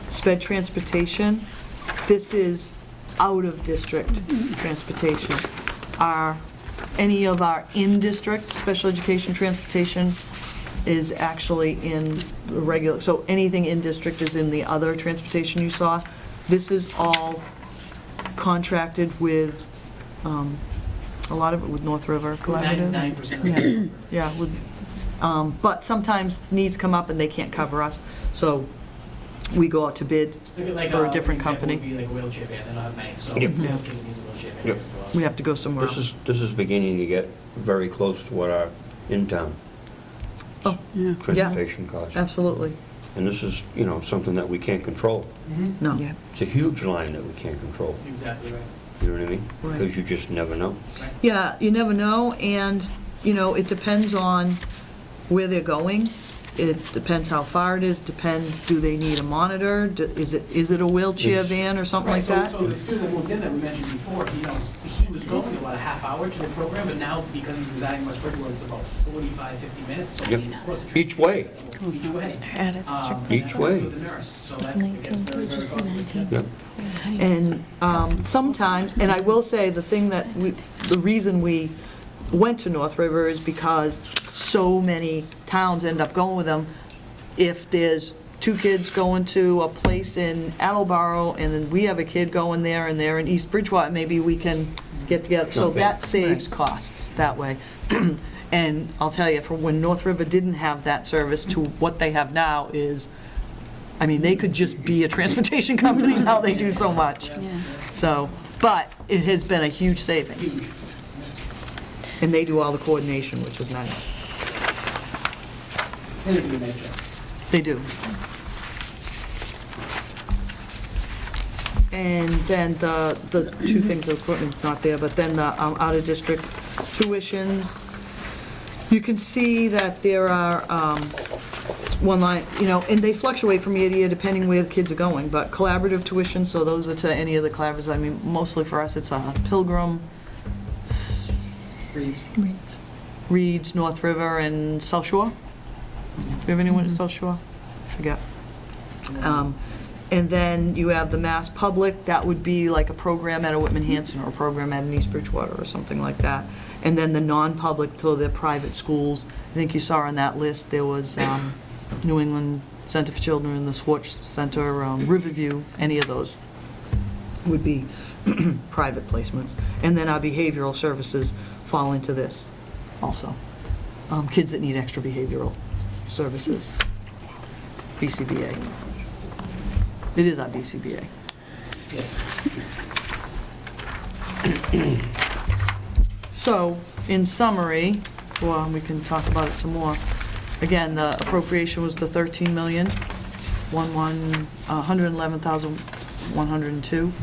Speaker 3: SPED transportation, this is out-of-district transportation. Any of our in-district special education transportation is actually in the regular, so anything in-district is in the other transportation you saw. This is all contracted with, a lot of it with North River Collaborative.
Speaker 5: 99%.
Speaker 3: Yeah, with, but sometimes needs come up and they can't cover us, so we go out to bid for a different company.
Speaker 5: Would be like a wheelchair van, they don't have many, so
Speaker 2: Yep.
Speaker 5: they'll take these wheelchair vans
Speaker 2: Yep.
Speaker 5: as well.
Speaker 3: We have to go somewhere
Speaker 2: This
Speaker 3: else.
Speaker 2: is beginning to get very close to what our in-town
Speaker 3: Oh,
Speaker 2: transportation costs.
Speaker 3: absolutely.
Speaker 2: And this is, something that we can't control.
Speaker 3: No.
Speaker 8: Yeah.
Speaker 2: It's a huge line that we can't control.
Speaker 5: Exactly right.
Speaker 2: You know what I mean?
Speaker 3: Right.
Speaker 2: Because you just never know.
Speaker 3: Yeah, you never know, and, it depends on where they're going. It depends how far it is, depends, do they need a monitor? Is it a wheelchair van or something like that?
Speaker 5: So the student that moved in that we mentioned before, he was going about a half hour to the program, but now because he's residing in West Bridgewater, it's about 45, 50 minutes. So
Speaker 2: Yep.
Speaker 5: of course, the
Speaker 2: Each way.
Speaker 5: Each way.
Speaker 6: Out of district.
Speaker 2: Each way.
Speaker 5: With the nurse, so that's, it gets very, very costly.
Speaker 2: Yep.
Speaker 3: And sometimes, and I will say, the reason we went to North River is because so many towns end up going with them. If there's two kids going to a place in Attleboro, and then we have a kid going there, and they're in East Bridgewater, maybe we can get together. So
Speaker 2: Okay.
Speaker 3: that saves costs that way. And I'll tell you, from when North River didn't have that service to what they have now is, they could just be a transportation company, now they do so much. So, but it has been a huge savings. And they do all the coordination, which is nice.
Speaker 5: They do a nice job.
Speaker 3: They do. And then the two things of equipment's not there, but then the out-of-district tuitions, you can see that there are one line, and they fluctuate from year to year depending where the kids are going, but collaborative tuition, so those are to any of the collaboratives. Mostly for us, it's a Pilgrim, Reed's, North River, and South Shore. Do you have anyone at South Shore? I forget. And then you have the Mass Public, that would be like a program at a Whitman-Hanson or a program at an East Bridgewater or something like that. And then the non-public, so the private schools. I think you saw on that list, there was New England Center for Children, the Schwartz Center, Riverview, any of those would be private placements. And then our behavioral services fall into this also. Kids that need extra behavioral services, BCBA. It is our BCBA.
Speaker 5: Yes.
Speaker 3: So, in summary, well, we can talk about it some more. Again, the appropriation was the 111,102,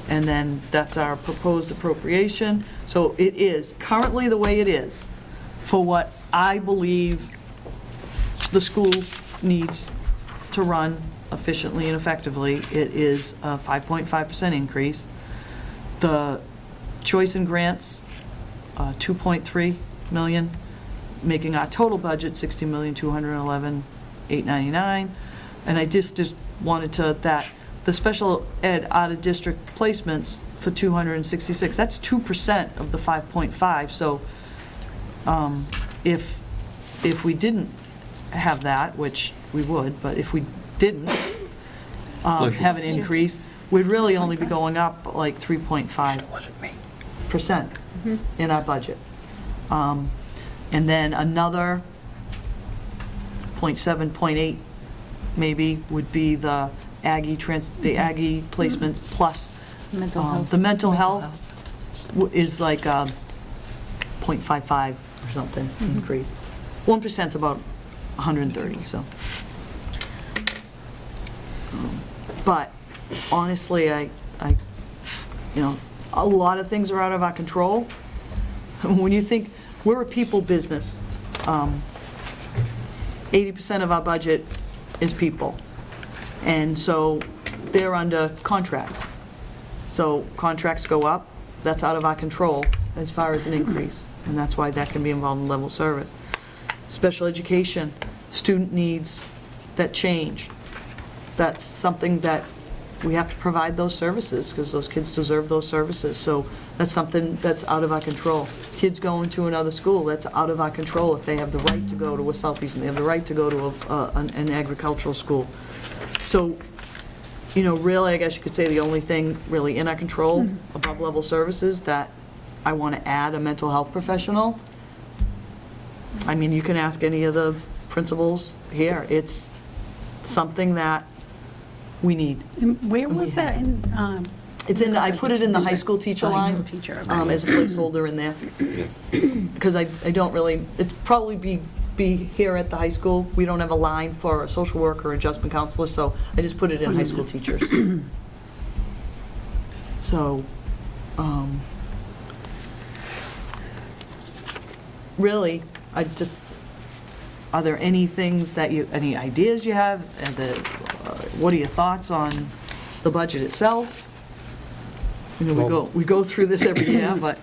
Speaker 3: and then that's our proposed appropriation. So it is currently the way it is for what I believe the school needs to run efficiently and effectively. It is a 5.5% increase. The choice in grants, 2.3 million, making our total budget $60,211,899. And I just wanted to, that the special ed out-of-district placements for 266, that's 2% of the 5.5. So if we didn't have that, which we would, but if we didn't have an increase, we'd really only be going up like 3.5% in our budget. And then another 0.7, 0.8 maybe would be the Aggie placements plus
Speaker 4: Mental health.
Speaker 3: the mental health is like 0.55 or something increase. 1% is about 130, so. But honestly, I, a lot of things are out of our control. When you think, we're a people business. 80% of our budget is people. And so they're under contracts. So contracts go up, that's out of our control as far as an increase. And that's why that can be involved in level service. Special education, student needs that change. That's something that we have to provide those services because those kids deserve those services. So that's something that's out of our control. Kids going to another school, that's out of our control if they have the right to go to a Southeastern, they have the right to go to an agricultural school. So, really, I guess you could say the only thing really in our control above level services that I want to add a mental health professional. I mean, you can ask any of the principals here. It's something that we need.
Speaker 1: And where was that in?
Speaker 3: It's in, I put it in the high school teacher
Speaker 1: High school
Speaker 3: line
Speaker 1: teacher,
Speaker 3: as a placeholder in there. Because I don't really, it'd probably be here at the high school. We don't have a line for a social worker or adjustment counselor, so I just put it in high school teachers. So, really, are there any things that any ideas you have? What are your thoughts on the budget itself? We go through this every year, but.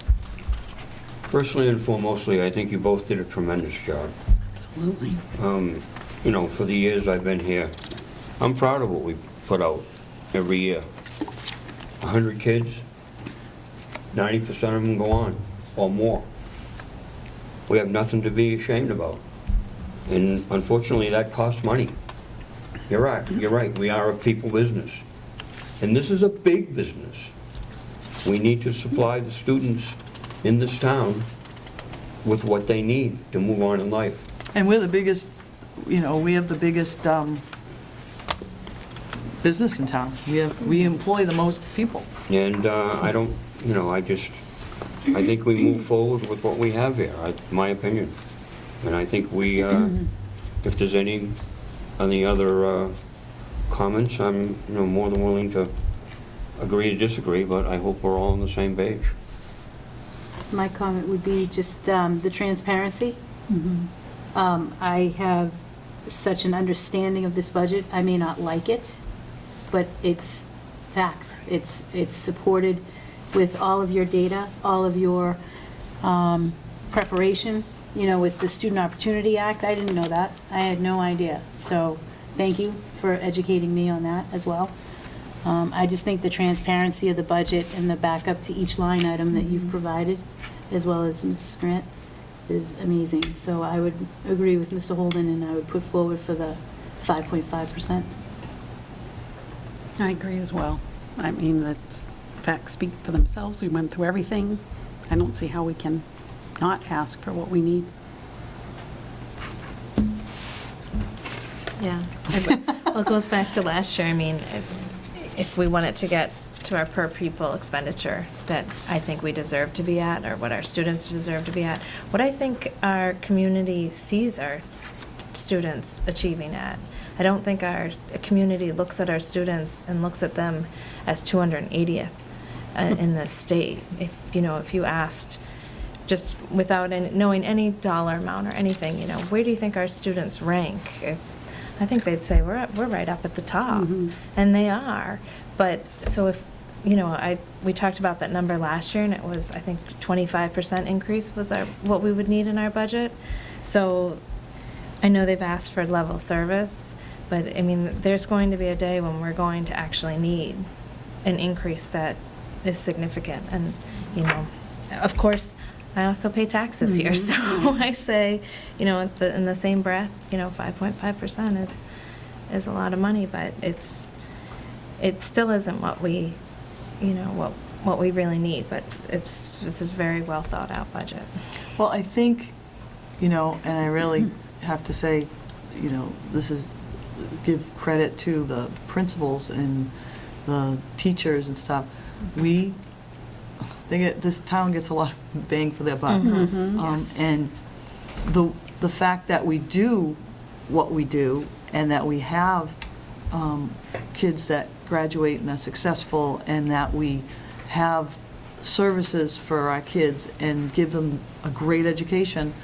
Speaker 2: Personally and foremostly, I think you both did a tremendous job.
Speaker 1: Absolutely.
Speaker 2: For the years I've been here, I'm proud of what we put out every year. 100 kids, 90% of them go on, or more. We have nothing to be ashamed about. And unfortunately, that costs money. You're right, we are a people business. And this is a big business. We need to supply the students in this town with what they need to move on in life.
Speaker 3: And we're the biggest, we have the biggest business in town. We employ the most people.
Speaker 2: And I think we move forward with what we have here, my opinion. And I think if there's any other comments, I'm more than willing to agree to disagree, but I hope we're all on the same page.
Speaker 4: My comment would be just the transparency. I have such an understanding of this budget. I may not like it, but it's fact. It's supported with all of your data, all of your preparation. With the Student Opportunity Act, I didn't know that. I had no idea. So thank you for educating me on that as well. I just think the transparency of the budget and the backup to each line item that you've provided, as well as Mrs. Grant, is amazing. So I would agree with Mr. Holden, and I would put forward for the 5.5%.
Speaker 1: I agree as well. I mean, the facts speak for themselves. We went through everything. I don't see how we can not ask for what we need.
Speaker 6: Yeah. Well, it goes back to last year. I mean, if we wanted to get to our per pupil expenditure that I think we deserve to be at, or what our students deserve to be at. What I think our community sees our students achieving at. I don't think our community looks at our students and looks at them as 280th in the state. If you asked, just without knowing any dollar amount or anything, where do you think our students rank? I think they'd say we're right up at the top, and they are. But so if we talked about that number last year, and it was, I think, 25% increase was what we would need in our budget. So I know they've asked for level service, but I mean, there's going to be a day when we're going to actually need an increase that is significant. And of course, I also pay taxes here, so I say, in the same breath, 5.5% is a lot of money, but it still isn't what we, what we really need. But this is a very well thought out budget.
Speaker 3: Well, I think, and I really have to say, this is, give credit to the principals and the teachers and stuff. This town gets a lot of bang for their buck.
Speaker 1: Yes.
Speaker 3: And the fact that we do what we do, and that we have kids that graduate and are successful, and that we have services for our kids and give them a great education,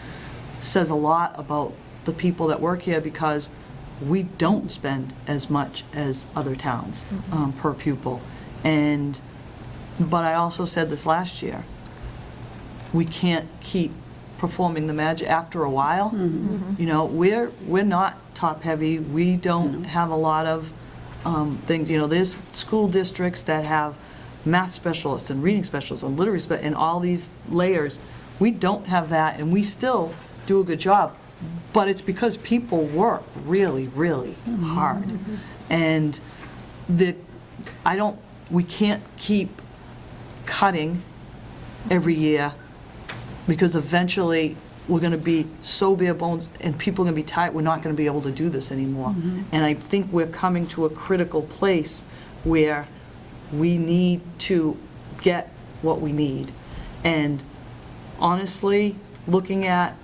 Speaker 3: says a lot about the people that work here, because we don't spend as much as other towns per pupil. But I also said this last year, we can't keep performing the magic after a while. We're not top-heavy. We don't have a lot of things. There's school districts that have math specialists and reading specialists and literacy specialists and all these layers. We don't have that, and we still do a good job. But it's because people work really, really hard. And we can't keep cutting every year, because eventually we're going to be so bare bones and people are going to be tired, we're not going to be able to do this anymore. And I think we're coming to a critical place where we need to get what we need. And honestly, looking at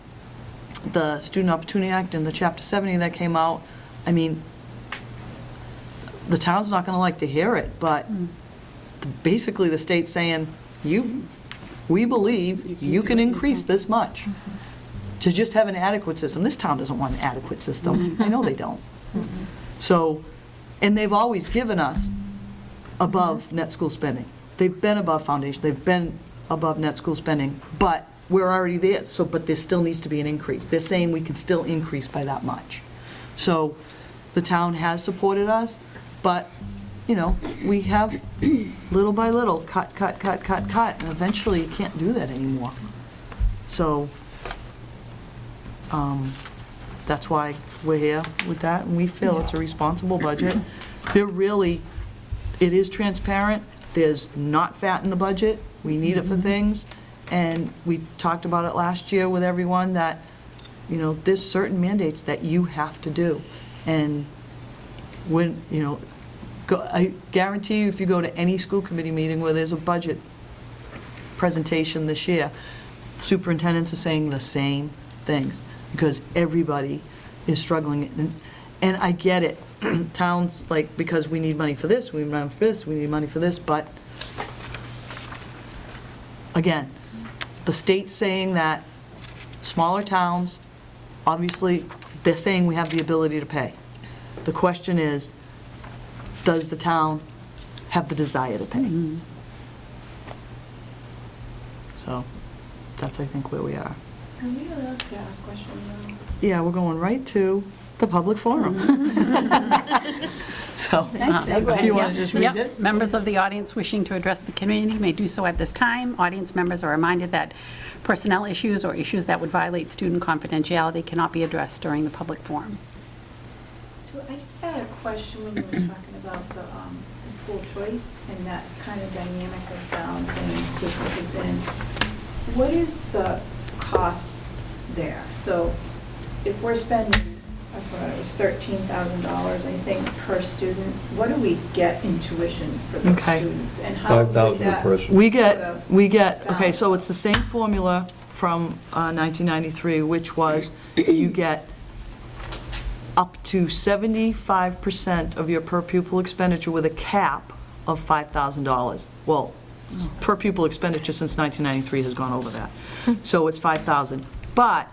Speaker 3: the Student Opportunity Act and the Chapter 70 that came out, I mean, the town's not going to like to hear it, but basically the state's saying, we believe you can increase this much to just have an adequate system. This town doesn't want an adequate system. I know they don't. So, and they've always given us above net school spending. They've been above foundation. They've been above net school spending, but we're already there. So, but there still needs to be an increase. They're saying we can still increase by that much. So the town has supported us, but we have little by little cut, and eventually you can't do that anymore. So that's why we're here with that, and we feel it's a responsible budget. It is transparent. There's not fat in the budget. We need it for things, and we talked about it last year with everyone that, there's certain mandates that you have to do, and when, I guarantee you, if you go to any school committee meeting where there's a budget presentation this year, superintendents are saying the same things, because everybody is struggling. And I get it. Towns, because we need money for this, we need money for this, we need money for this, but again, the state's saying that smaller towns, obviously, they're saying we have the ability to pay. The question is, does the town have the desire to pay? So that's, I think, where we are.
Speaker 9: Are we allowed to ask questions now?
Speaker 3: Yeah, we're going right to the public forum. So, do you want to just read it?
Speaker 1: Members of the audience wishing to address the committee may do so at this time. Audience members are reminded that personnel issues or issues that would violate student confidentiality cannot be addressed during the public forum.
Speaker 9: So I just had a question when you were talking about the school choice and that kind of dynamic of balancing taking kids in. What is the cost there? So if we're spending I forgot, it was $13,000, I think, per student. What do we get in tuition for those
Speaker 3: Okay.
Speaker 9: students? And how would
Speaker 2: 5,000 a
Speaker 9: that
Speaker 2: person.
Speaker 3: We
Speaker 9: sort of
Speaker 3: get, okay,
Speaker 9: balance?
Speaker 3: so it's the same formula from 1993, which was you get up to 75% of your per pupil expenditure with a cap of $5,000. Well, per pupil expenditure since 1993 has gone over that. So it's 5,000. But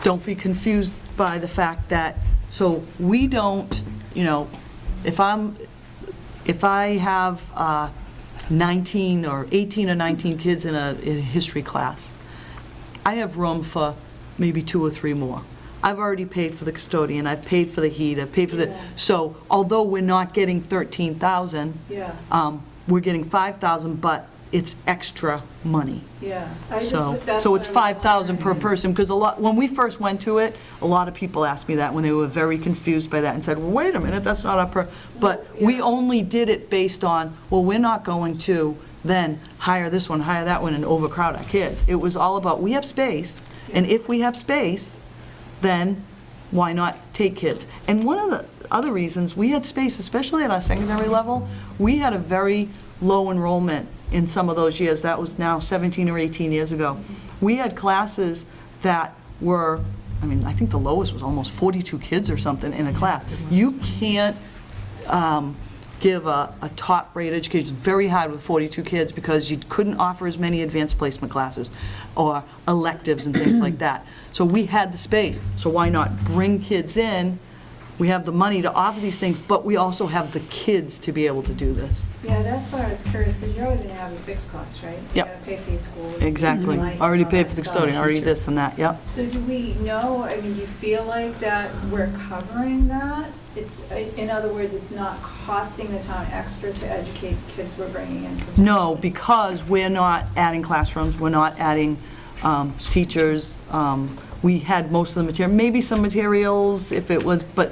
Speaker 3: don't be confused by the fact that, so we don't, if I have 19 or 18 or 19 kids in a history class, I have room for maybe 2 or 3 more. I've already paid for the custodian, I've paid for the heat, I've paid for the,
Speaker 9: Yeah.
Speaker 3: so although we're not getting 13,000,
Speaker 9: Yeah,
Speaker 3: we're getting 5,000, but it's extra money.
Speaker 9: yeah.
Speaker 3: So
Speaker 9: That's
Speaker 3: so
Speaker 9: what
Speaker 3: it's
Speaker 9: I was
Speaker 3: 5,000 per
Speaker 9: wondering.
Speaker 3: person, because when we first went to it, a lot of people asked me that when they were very confused by that and said, well, wait a minute, that's not our per, but we
Speaker 9: Yeah.
Speaker 3: only did it based on, well, we're not going to then hire this one, hire that one, and overcrowd our kids. It was all about, we have space, and if we have space, then why not take kids? And one of the other reasons, we had space, especially at our secondary level, we had a very low enrollment in some of those years. That was now 17 or 18 years ago. We had classes that were, I think the lowest was almost 42 kids or something in a class. You can't give a top-rate education. It's very hard with 42 kids because you couldn't offer as many advanced placement classes or electives and things like that. So we had the space, so why not bring kids in? We have the money to offer these things, but we also have the kids to be able to do this.
Speaker 9: Yeah, that's why I was curious, because you're always going to have a fixed cost, right?
Speaker 3: Yep.
Speaker 9: You got to pay for your school.
Speaker 3: Exactly.
Speaker 9: lights,
Speaker 3: Already
Speaker 9: all
Speaker 3: paid
Speaker 9: that
Speaker 3: for the
Speaker 9: stuff.
Speaker 3: custodian, already this and that, yep.
Speaker 9: So do we know, do you feel like that we're covering that? It's, in other words, it's not costing the town extra to educate kids we're bringing in from.
Speaker 3: No, because we're not adding classrooms, we're not adding teachers. We had most of the material, maybe some materials if it was, but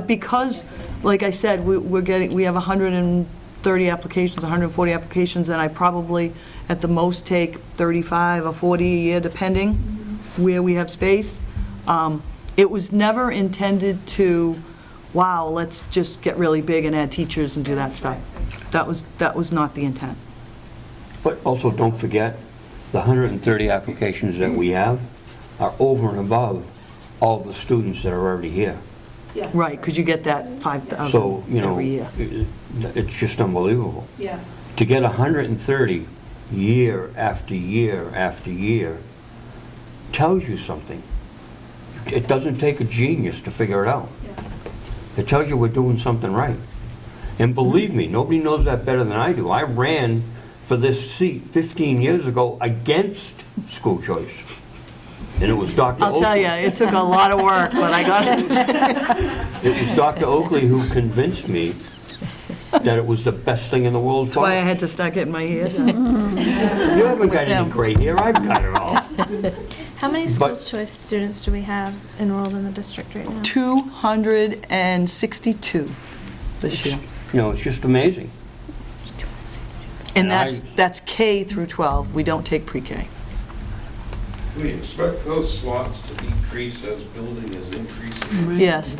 Speaker 3: because, like I said, we have 130 applications, 140 applications, and I probably at the most take 35 or 40 a year, depending where we have space. It was never intended to, wow, let's just get really big and add teachers and do that stuff. That was not the intent.
Speaker 2: But also, don't forget, the 130 applications that we have are over and above all the students that are already here.
Speaker 9: Yeah.
Speaker 3: Right, because you get that
Speaker 2: So,
Speaker 3: 5,000 every year.
Speaker 2: it's just unbelievable.
Speaker 9: Yeah,
Speaker 2: To get 130 year after year after year tells you something. It doesn't take a genius to figure it out.
Speaker 9: yeah.
Speaker 2: It tells you we're doing something right. And believe me, nobody knows that better than I do. I ran for this seat 15 years ago against school choice. And it was Dr.
Speaker 3: I'll tell you, it took a lot of work, but I got it.
Speaker 2: It was Dr. Oakley who convinced me that it was the best thing in the world
Speaker 3: That's
Speaker 2: for
Speaker 3: why I
Speaker 2: us.
Speaker 3: had to start getting my hair done.
Speaker 2: You haven't got any gray hair, I've got it all.
Speaker 6: How many school
Speaker 2: But-
Speaker 6: choice students do we have enrolled in the district right now?
Speaker 3: 262 this year.
Speaker 2: It's just amazing.
Speaker 3: And
Speaker 2: And I-
Speaker 3: that's K through 12. We don't take pre-K.
Speaker 7: We expect those slots to decrease as building is increasing.
Speaker 3: Yes,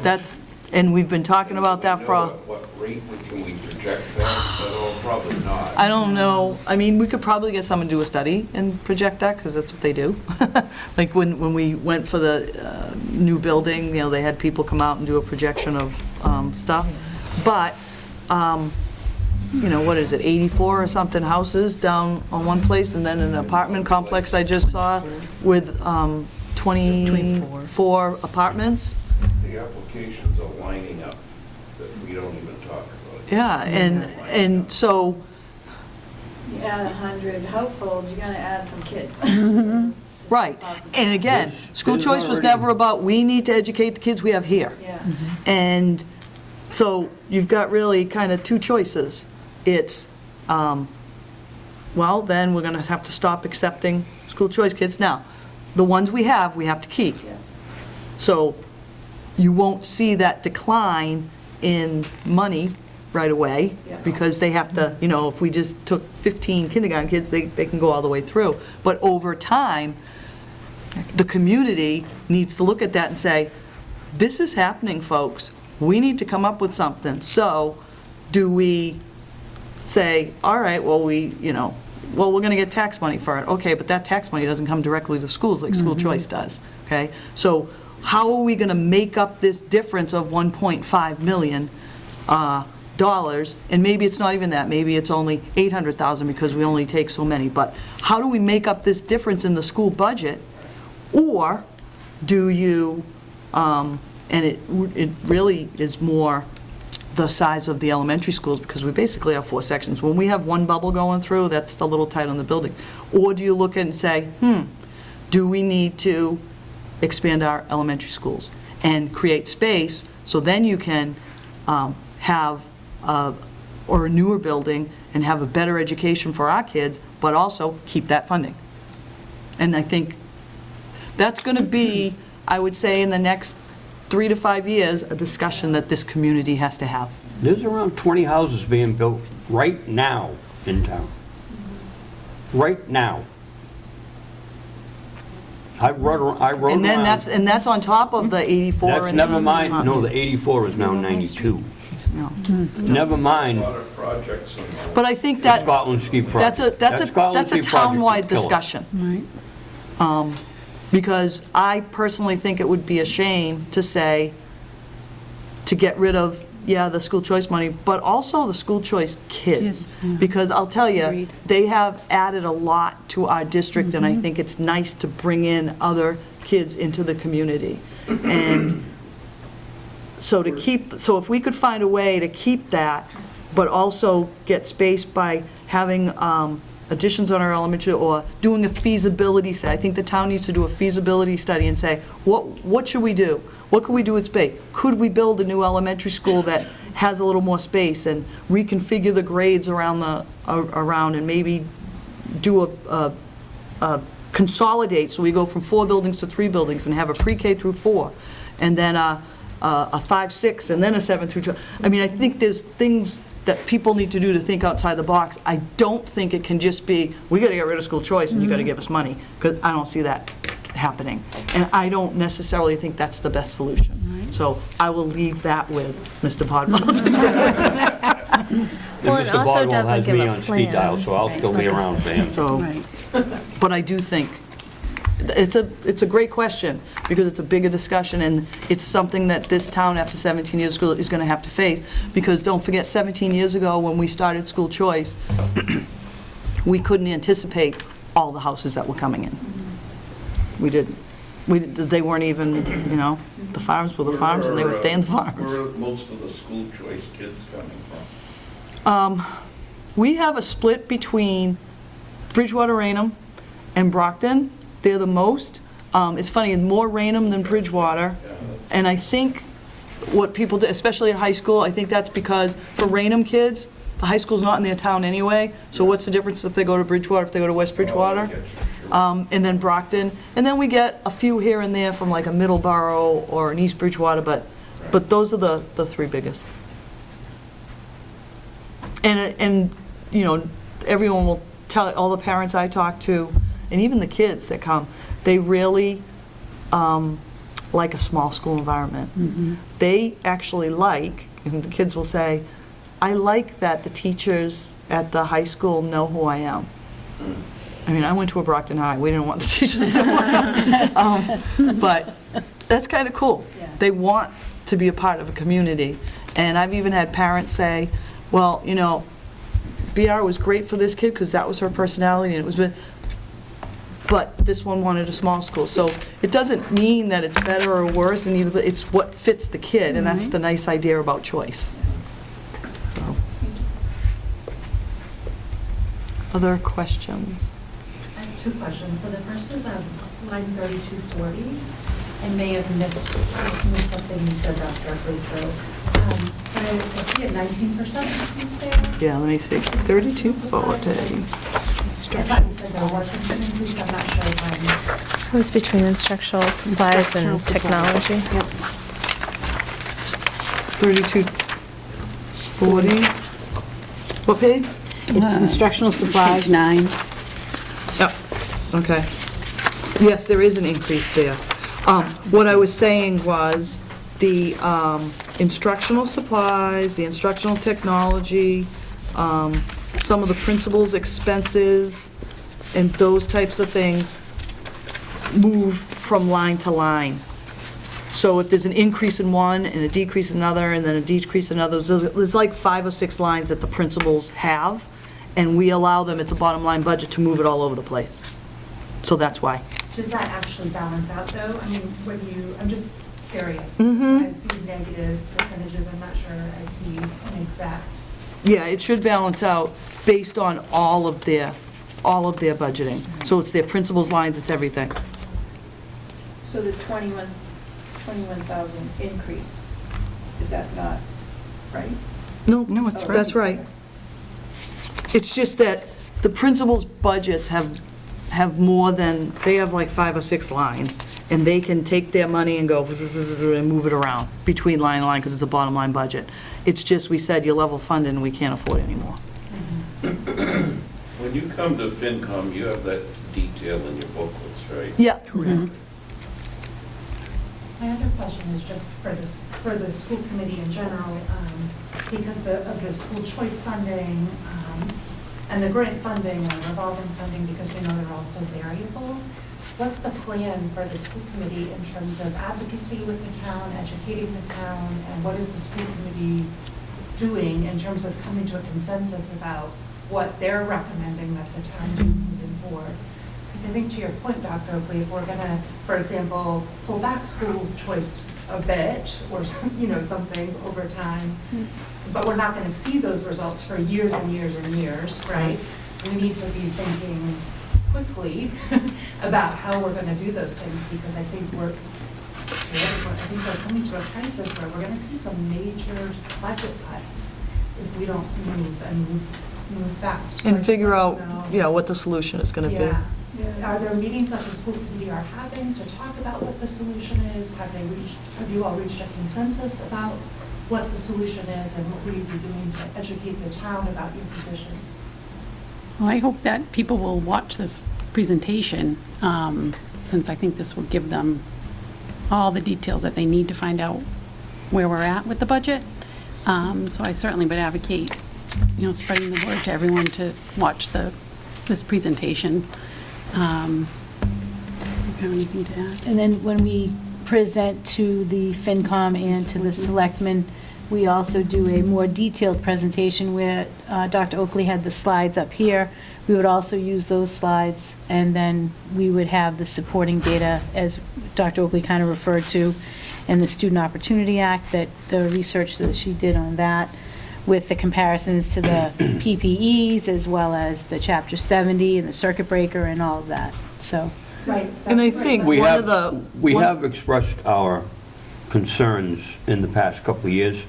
Speaker 3: and we've been talking about that for,
Speaker 7: At what rate can we project that? Oh, probably not.
Speaker 3: I don't know, we could probably get someone to do a study and project that, because that's what they do. Like when we went for the new building, they had people come out and do a projection of stuff. But, what is it, 84 or something houses down on one place, and then an apartment complex I just saw with 24 apartments.
Speaker 7: The applications are lining up that we don't even talk about.
Speaker 3: Yeah, and so,
Speaker 9: You add 100 households, you're going to add some kids. It's just
Speaker 3: right,
Speaker 9: impossible.
Speaker 3: and again,
Speaker 2: There's-
Speaker 3: school
Speaker 2: there's
Speaker 3: choice was
Speaker 2: already-
Speaker 3: never about, we need to educate the kids we have here.
Speaker 9: Yeah.
Speaker 3: And so you've got really kind of two choices. It's, well, then we're going to have to stop accepting school choice kids. Now, the ones we have to keep.
Speaker 9: Yeah.
Speaker 3: So you won't see that decline in money right away,
Speaker 9: Yeah.
Speaker 3: because they have to, if we just took 15 kindergarten kids, they can go all the way through. But over time, the community needs to look at that and say, this is happening, folks. We need to come up with something. So do we say, all right, well, we're going to get tax money for it. Okay, but that tax money doesn't come directly to schools like school choice does, okay? So how are we going to make up this difference of $1.5 million? And maybe it's not even that, maybe it's only 800,000 because we only take so many, but how do we make up this difference in the school budget? Or do you, and it really is more the size of the elementary schools, because we basically have 4 sections. When we have one bubble going through, that's a little tight on the building. Or do you look and say, do we need to expand our elementary schools and create space so then you can have or a newer building and have a better education for our kids, but also keep that funding. And I think that's going to be, I would say, in the next 3 to 5 years, a discussion that this community has to have.
Speaker 2: There's around 20 houses being built right now in town. Right now. I wrote
Speaker 3: And then
Speaker 2: around.
Speaker 3: that's on top of the 84.
Speaker 2: That's
Speaker 3: and
Speaker 2: never mind,
Speaker 3: 80.
Speaker 2: no, the 84 is now 92.
Speaker 3: No.
Speaker 2: Never
Speaker 7: A
Speaker 2: mind
Speaker 7: lot of projects on
Speaker 3: But I think
Speaker 2: the
Speaker 3: that,
Speaker 2: Scotland Ski Project.
Speaker 3: that's a
Speaker 2: Scotland Ski project
Speaker 3: town-wide
Speaker 2: would kill us.
Speaker 3: discussion. Because I personally think it would be a shame to say, to get rid of, the school choice money, but also the school choice kids. Because I'll tell you,
Speaker 1: Agreed.
Speaker 3: they have added a lot to our district, and I think it's nice to bring in other kids into the community. And so so if we could find a way to keep that, but also get space by having additions on our elementary, or doing a feasibility study. I think the town needs to do a feasibility study and say, what should we do? What could we do with space? Could we build a new elementary school that has a little more space and reconfigure the grades around and maybe do a consolidate, so we go from 4 buildings to 3 buildings and have a pre-K through 4, and then a 5, 6, and then a 7 through 12. I mean, I think there's things that people need to do to think outside the box. I don't think it can just be, we got to get rid of school choice and you got to give us money, because I don't see that happening. And I don't necessarily think that's the best solution. So I will leave that with Mr. Podwell.
Speaker 2: And
Speaker 6: Well, it
Speaker 2: Mr.
Speaker 6: also
Speaker 2: Bodwell
Speaker 6: doesn't
Speaker 2: has
Speaker 6: give
Speaker 2: me
Speaker 6: a
Speaker 2: on speed
Speaker 6: plan,
Speaker 2: dial, so I'll
Speaker 6: right,
Speaker 2: still be
Speaker 6: like a
Speaker 2: around for him.
Speaker 3: So,
Speaker 1: Right.
Speaker 3: but I do think, it's a great question, because it's a bigger discussion, and it's something that this town, after 17 years of school, is going to have to face. Because don't forget, 17 years ago, when we started school choice, we couldn't anticipate all the houses that were coming in. We didn't. They weren't even, the farms were the farms, and they would stay in the farms.
Speaker 7: Where are most of the school choice kids coming from?
Speaker 3: We have a split between Bridgewater, Raynham, and Brockton. They're the most. It's funny, more Raynham than Bridgewater. And I think what people do, especially at high school, I think that's because for Raynham kids, the high school's not in their town anyway, so what's the difference if they go to Bridgewater, if they go to West Bridgewater? And then Brockton. And then we get a few here and there from like a Middleborough or an East Bridgewater, but those are the 3 biggest. And everyone will tell, all the parents I talk to, and even the kids that come, they really like a small school environment. They actually like, and the kids will say, I like that the teachers at the high school know who I am. I mean, I went to a Brockton High. We didn't want the teachers to know. But that's kind of cool. They want to be a part of a community. And I've even had parents say, well, BR was great for this kid because that was her personality, and it was, but this one wanted a small school. So it doesn't mean that it's better or worse, and either, it's what fits the kid, and that's the nice idea about choice. So. Other questions?
Speaker 10: I have 2 questions. So the first is line 3240. I may have missed something you said that directly, so I see a 19% increase there.
Speaker 3: Yeah, let me see. 3240.
Speaker 10: I thought you said there wasn't an increase, I'm not sure if
Speaker 6: It was between instructional supplies and technology.
Speaker 3: 3240. What page?
Speaker 4: It's instructional supplies.
Speaker 1: Page 9.
Speaker 3: Yep, okay. Yes, there is an increase there. What I was saying was, the instructional supplies, the instructional technology, some of the principal's expenses, and those types of things move from line to line. So if there's an increase in one and a decrease in another, and then a decrease in others, there's like 5 or 6 lines that the principals have, and we allow them, it's a bottom line budget, to move it all over the place. So that's why.
Speaker 10: Does that actually balance out, though? I mean, I'm just curious.
Speaker 3: Mhm.
Speaker 10: I see negative percentages, I'm not sure I see an exact.
Speaker 3: Yeah, it should balance out based on all of their budgeting. So it's their principals lines, it's everything.
Speaker 9: So the 21,000 increase, is that not right?
Speaker 3: No,
Speaker 8: No, it's right.
Speaker 3: that's right. It's just that the principals' budgets have more than, they have like 5 or 6 lines, and they can take their money and go and move it around between line and line because it's a bottom line budget. It's just, we said, you're level funded and we can't afford it anymore.
Speaker 7: When you come to FinCom, you have that detail in your booklets, right?
Speaker 3: Yeah.
Speaker 10: My other question is just for the school committee in general, because of the school choice funding and the grant funding and revolving funding, because we know they're all so variable. What's the plan for the school committee in terms of advocacy with the town, educating the town, and what is the school committee doing in terms of coming to a consensus about what they're recommending that the town do moving forward? Because I think to your point, Dr. Oakley, if we're gonna, for example, pull back school choice a bit or, something over time, but we're not gonna see those results for years and years and years, right? We need to be thinking quickly about how we're gonna do those things, because I think we're coming to a crisis where we're gonna see some major budget cuts if we don't move fast. So I
Speaker 3: And
Speaker 10: just
Speaker 3: figure
Speaker 10: don't
Speaker 3: out,
Speaker 10: know.
Speaker 3: what the solution is going to be.
Speaker 10: Yeah. Are there meetings that the school committee are having to talk about what the solution is? Have you all reached a consensus about what the solution is, and what will you be doing to educate the town about your position?
Speaker 1: Well, I hope that people will watch this presentation, since I think this will give them all the details that they need to find out where we're at with the budget. So I certainly would advocate, spreading the word to everyone to watch this presentation. Do you have anything to add?
Speaker 4: And then when we present to the FinCom and to the selectmen, we also do a more detailed presentation where Dr. Oakley had the slides up here. We would also use those slides, and then we would have the supporting data, as Dr. Oakley kind of referred to, and the Student Opportunity Act, that the research that she did on that, with the comparisons to the PPEs, as well as the Chapter 70 and the circuit breaker and all of that, so.
Speaker 10: Right.
Speaker 3: And I think
Speaker 2: We
Speaker 3: one of the...
Speaker 2: have expressed our concerns in the past couple of years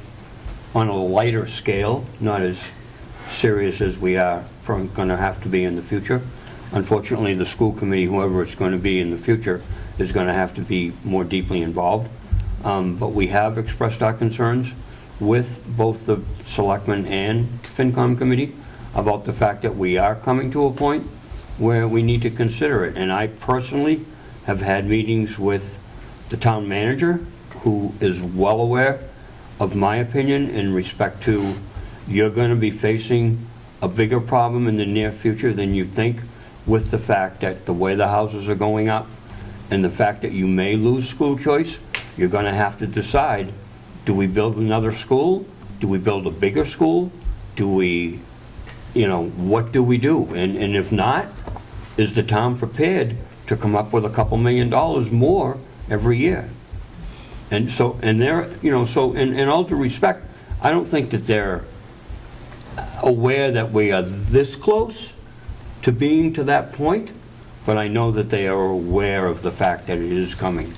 Speaker 2: on a lighter scale, not as serious as we are going to have to be in the future. Unfortunately, the school committee, whoever it's going to be in the future, is going to have to be more deeply involved. But we have expressed our concerns with both the selectmen and FinCom committee about the fact that we are coming to a point where we need to consider it. And I personally have had meetings with the town manager, who is well aware of my opinion in respect to, you're going to be facing a bigger problem in the near future than you think, with the fact that the way the houses are going up and the fact that you may lose school choice. You're going to have to decide, do we build another school? Do we build a bigger school? Do we, what do we do? And if not, is the town prepared to come up with a couple $1 million more every year? And so, and they're, so in all due respect, I don't think that they're aware that we are this close to being to that point, but I know that they are aware of the fact that it is coming.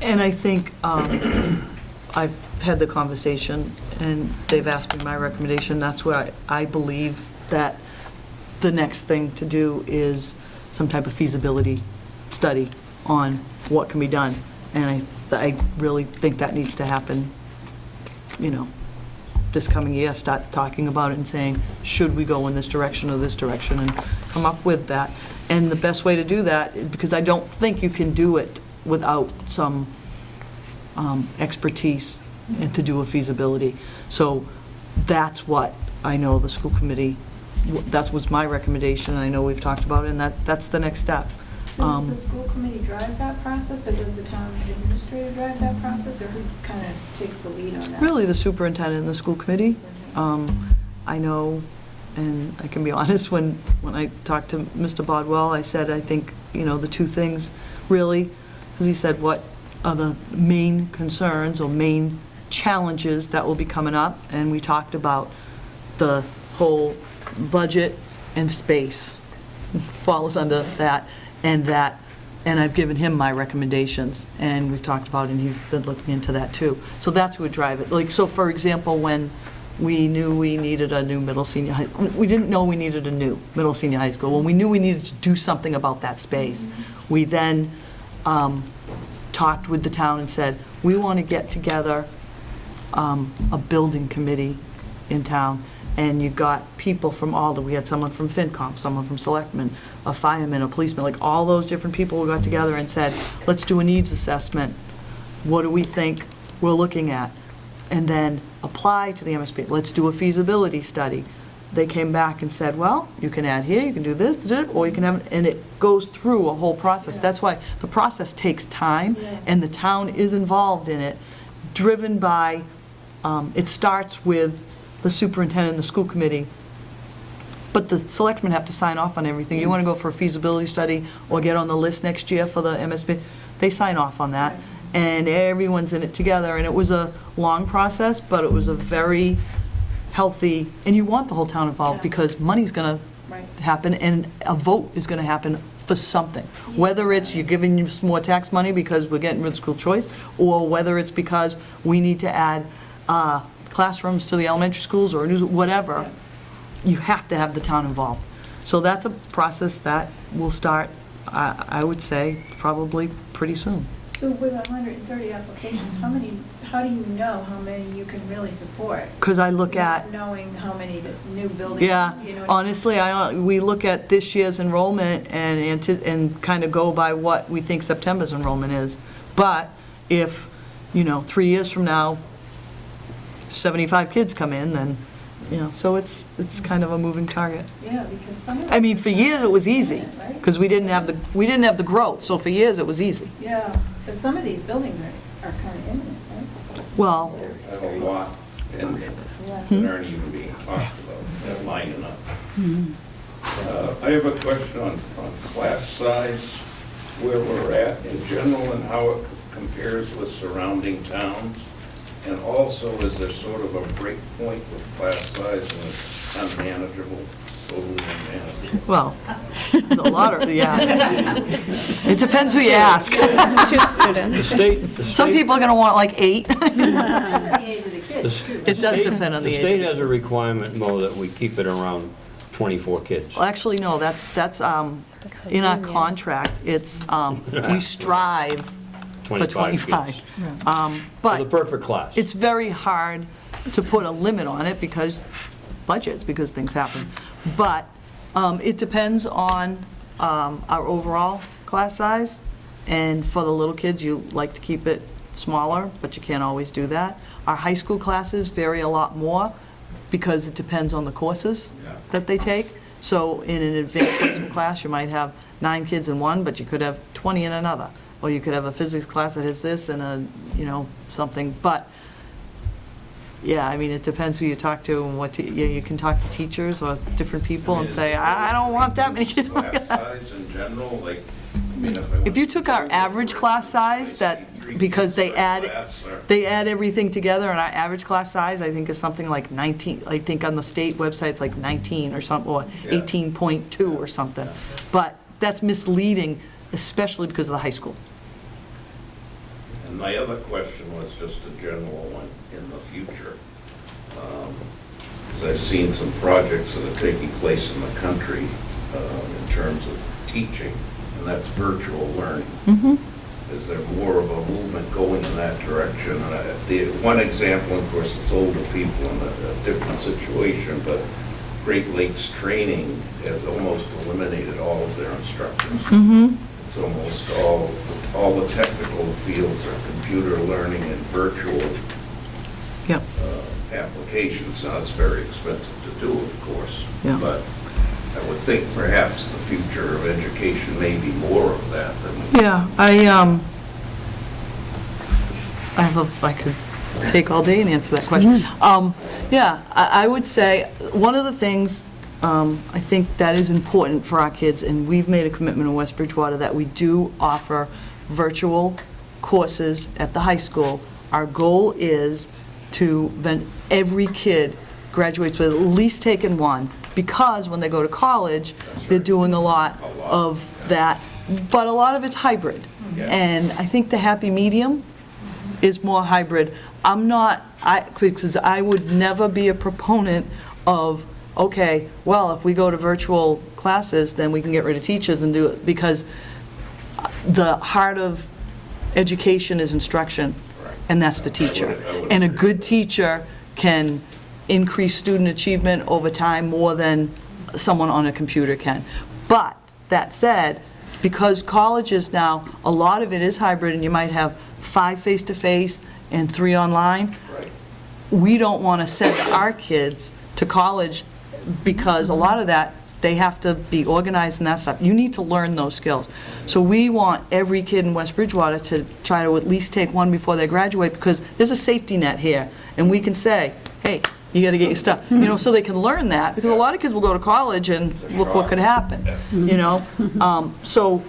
Speaker 3: And I think I've had the conversation, and they've asked me my recommendation. That's where I believe that the next thing to do is some type of feasibility study on what can be done. And I really think that needs to happen, this coming year. Start talking about it and saying, should we go in this direction or this direction, and come up with that. And the best way to do that, because I don't think you can do it without some expertise and to do a feasibility. So that's what I know the school committee, that was my recommendation, and I know we've talked about it, and that's the next step.
Speaker 9: So does the school committee drive that process, or does the town administrator drive that process, or who kind of takes the lead on that?
Speaker 3: Really, the superintendent and the school committee. I know, and I can be honest, when I talked to Mr. Bodwell, I said, I think, the two things, really, because he said, what are the main concerns or main challenges that will be coming up? And we talked about the whole budget and space falls under that, and I've given him my recommendations, and we've talked about it, and he's been looking into that too. So that's who would drive it. Like, so for example, when we knew we needed a new middle senior high, we didn't know we needed a new middle senior high school. When we knew we needed to do something about that space, we then talked with the town and said, we want to get together a building committee in town, and you got people from we had someone from FinCom, someone from Selectmen, a fireman, a policeman, like all those different people who got together and said, let's do a needs assessment. What do we think we're looking at? And then apply to the MSP. Let's do a feasibility study. They came back and said, well, you can add here, you can do this, or you can have, and it goes through a whole process. That's why the process takes time, and the town is involved in it, driven by, it starts with the superintendent and the school committee, but the selectmen have to sign off on everything. You want to go for a feasibility study or get on the list next year for the MSB, they sign off on that, and everyone's in it together, and it was a long process, but it was a very healthy, and you want the whole town involved, because money's going to happen, and a vote is going to happen for something. Whether it's you're giving you some more tax money because we're getting rid of school choice, or whether it's because we need to add classrooms to the elementary schools, or whatever, you have to have the town involved. So that's a process that will start, I would say, probably pretty soon.
Speaker 9: So with 130 applications, how do you know how many you can really support?
Speaker 3: Because I look at,
Speaker 9: knowing how many the new buildings.
Speaker 3: yeah, honestly, we look at this year's enrollment and kind of go by what we think September's enrollment is. But if, 3 years from now, 75 kids come in, then, so it's kind of a moving target.
Speaker 9: Yeah, because some of
Speaker 3: I mean, for years it was easy,
Speaker 9: right?
Speaker 3: because we didn't have the growth, so for years it was easy.
Speaker 9: Yeah, but some of these buildings are kind of imminent, right?
Speaker 3: Well,
Speaker 7: I have a lot pending
Speaker 9: Yeah.
Speaker 7: that aren't even being talked about, they're lining up. I have a question on class size, where we're at in general and how it compares with surrounding towns. And also, is there sort of a break point with class size and it's unmanageable, totally unmanageable?
Speaker 3: well, there's a lot of, yeah. It depends who you ask.
Speaker 6: 2 students.
Speaker 3: Some people are going to want like 8.
Speaker 9: The age of the kids.
Speaker 3: It does depend on the
Speaker 2: The
Speaker 3: age.
Speaker 2: state has a requirement, Mo, that we keep it around 24 kids.
Speaker 3: Well, actually, no, that's
Speaker 6: a
Speaker 3: in our
Speaker 6: union.
Speaker 3: contract. It's, we strive for 25.
Speaker 2: kids.
Speaker 3: But
Speaker 2: For the perfect class.
Speaker 3: it's very hard to put a limit on it because budgets, because things happen. But it depends on our overall class size. And for the little kids, you like to keep it smaller, but you can't always do that. Our high school classes vary a lot more because it depends on the courses that they take. So in an advanced placement class, you might have 9 kids in one, but you could have 20 in another. Or you could have a physics class that has this and something. But, yeah, I mean, it depends who you talk to and what, you can talk to teachers or different people and say, I don't want that many kids.
Speaker 7: Class size in general, like,
Speaker 3: If you took our average class size, because they add everything together, and our average class size, I think, is something like 19, I think on the state website, it's like 19 or something, or 18.2 or something. But that's misleading, especially because of the high school.
Speaker 7: And my other question was just a general one in the future. Because I've seen some projects that are taking place in the country in terms of teaching, and that's virtual learning. Is there more of a movement going in that direction? The one example, of course, it's older people in a different situation, but Great Lakes Training has almost eliminated all of their instructors. It's almost all all the technical fields are computer learning and virtual
Speaker 3: Yep.
Speaker 7: applications. Now, it's very expensive to do, of course.
Speaker 3: Yeah.
Speaker 7: But I would think perhaps the future of education may be more of that than.
Speaker 3: Yeah, I could take all day and answer that question. Yeah, I would say, one of the things I think that is important for our kids, and we've made a commitment in West Bridgewater that we do offer virtual courses at the high school. Our goal is to, then every kid graduates with at least taking one, because when they go to college, they're doing a lot of that, but a lot of it's hybrid. And I think the happy medium is more hybrid. Because I would never be a proponent of, okay, well, if we go to virtual classes, then we can get rid of teachers and do it, because the heart of education is instruction, and that's the teacher. And a good teacher can increase student achievement over time more than someone on a computer can. But, that said, because colleges now, a lot of it is hybrid, and you might have 5 face-to-face and 3 online, we don't want to send our kids to college, because a lot of that, they have to be organized and that stuff. You need to learn those skills. So we want every kid in West Bridgewater to try to at least take one before they graduate, because there's a safety net here, and we can say, hey, you got to get your stuff, so they can learn that, because a lot of kids will go to college and look what could happen, So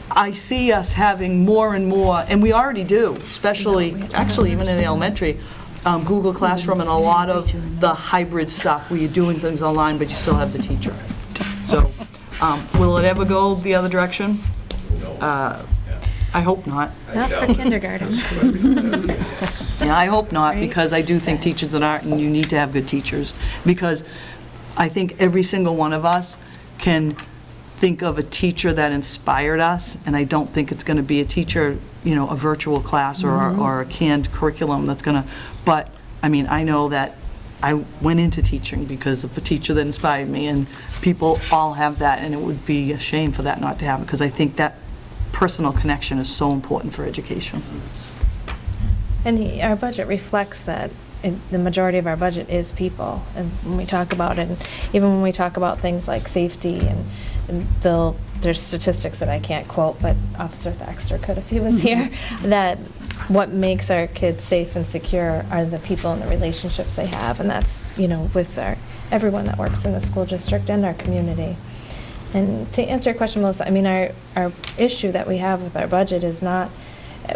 Speaker 3: I see us having more and more, and we already do, especially, actually even in the elementary, Google Classroom and a lot of the hybrid stuff where you're doing things online, but you still have the teacher. So, will it ever go the other direction? I hope not.
Speaker 6: Not for kindergarten.
Speaker 3: Yeah, I hope not, because I do think teaching's an art, and you need to have good teachers. Because I think every single one of us can think of a teacher that inspired us, and I don't think it's going to be a teacher, a virtual class or a canned curriculum that's going to, but, I mean, I know that I went into teaching because of a teacher that inspired me, and people all have that, and it would be a shame for that not to happen, because I think that personal connection is so important for education.
Speaker 6: And our budget reflects that. The majority of our budget is people. And when we talk about it, and even when we talk about things like safety, and there's statistics that I can't quote, but Officer Thaxter could if he was here, that what makes our kids safe and secure are the people and the relationships they have. And that's, with everyone that works in the school district and our community. And to answer your question, Melissa, I mean, our issue that we have with our budget is not,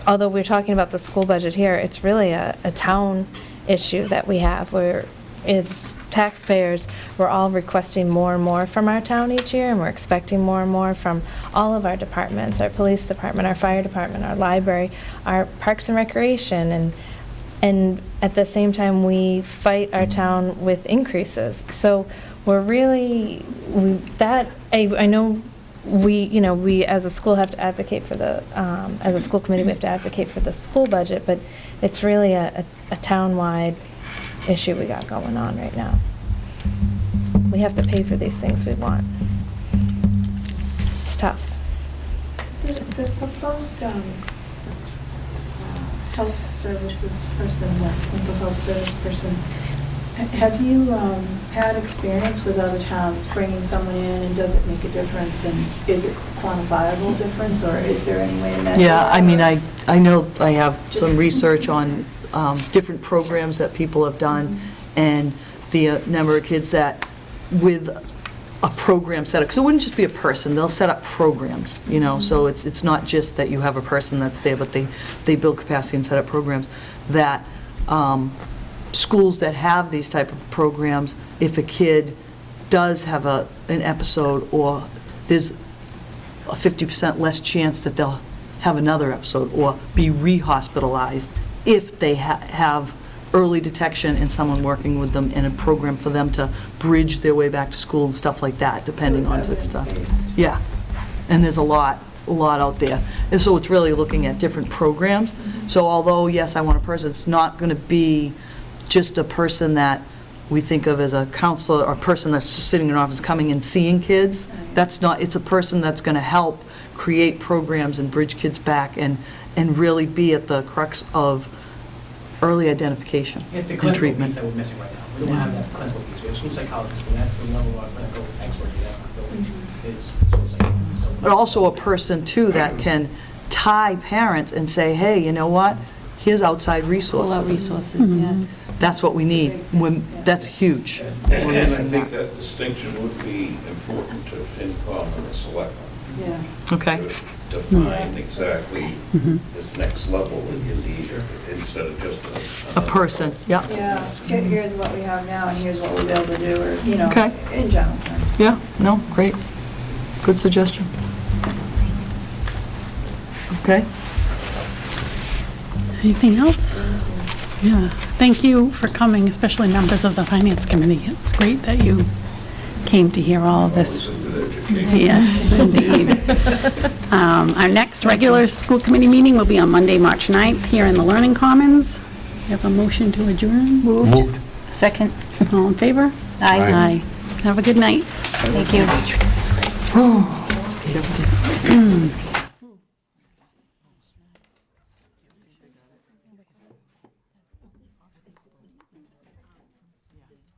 Speaker 6: although we're talking about the school budget here, it's really a town issue that we have, where it's taxpayers, we're all requesting more and more from our town each year, and we're expecting more and more from all of our departments, our police department, our fire department, our library, our parks and recreation, and at the same time, we fight our town with increases. So we're really, I know we as a school have to advocate for as a school committee, we have to advocate for the school budget, but it's really a town-wide issue we got going on right now. We have to pay for these things we want. It's tough.
Speaker 9: The proposed health services person, mental health service person, have you had experience with other towns bringing someone in, and does it make a difference, and is it quantifiable difference, or is there any way to measure?
Speaker 3: Yeah, I mean, I know I have some research on different programs that people have done, and the number of kids that with a program set up, because it wouldn't just be a person, they'll set up programs, so it's not just that you have a person that's there, but they build capacity and set up programs that schools that have these type of programs, if a kid does have an episode, or there's a 50% less chance that they'll have another episode or be re-hospitalized if they have early detection and someone working with them in a program for them to bridge their way back to school and stuff like that, depending on different stuff. Yeah, and there's a lot out there. And so it's really looking at different programs. So although, yes, I want a person, it's not going to be just a person that we think of as a counselor or a person that's just sitting in an office coming and seeing kids. That's not, it's a person that's going to help create programs and bridge kids back and really be at the crux of early identification
Speaker 5: It's the
Speaker 3: and
Speaker 5: clinical piece
Speaker 3: treatment.
Speaker 5: that we're missing right now. We don't have that clinical piece. We have school psychologists, but that's the level of our clinical expert we have in our building is school psychologists. So-
Speaker 3: But also a person, too, that can tie parents and say, hey, you know what? Here's outside
Speaker 4: Pull
Speaker 3: resources.
Speaker 4: out resources, yeah.
Speaker 3: That's what we need. That's huge.
Speaker 7: And
Speaker 3: We're
Speaker 7: I
Speaker 3: missing
Speaker 7: think
Speaker 3: that.
Speaker 7: that distinction would be important to FinCom and the selectmen.
Speaker 9: Yeah.
Speaker 3: Okay.
Speaker 7: To define exactly this next level indeed, instead of just
Speaker 3: A person, yeah.
Speaker 9: Yeah, here's what we have now, and here's what we'll be able to do, or, you know,
Speaker 3: Okay.
Speaker 9: in general terms.
Speaker 3: Yeah, no, great. Good suggestion. Okay.
Speaker 1: Anything else? Yeah, thank you for coming, especially members of the Finance Committee. It's great that you came to hear all of this.
Speaker 7: a good education.
Speaker 1: Yes, indeed. Our next regular school committee meeting will be on Monday, March 9th, here in the Learning Commons. You have a motion to adjourn?
Speaker 2: Moved.
Speaker 4: Second.
Speaker 1: All in favor?
Speaker 4: Aye.
Speaker 1: Aye. Have a good night.
Speaker 4: Thank you.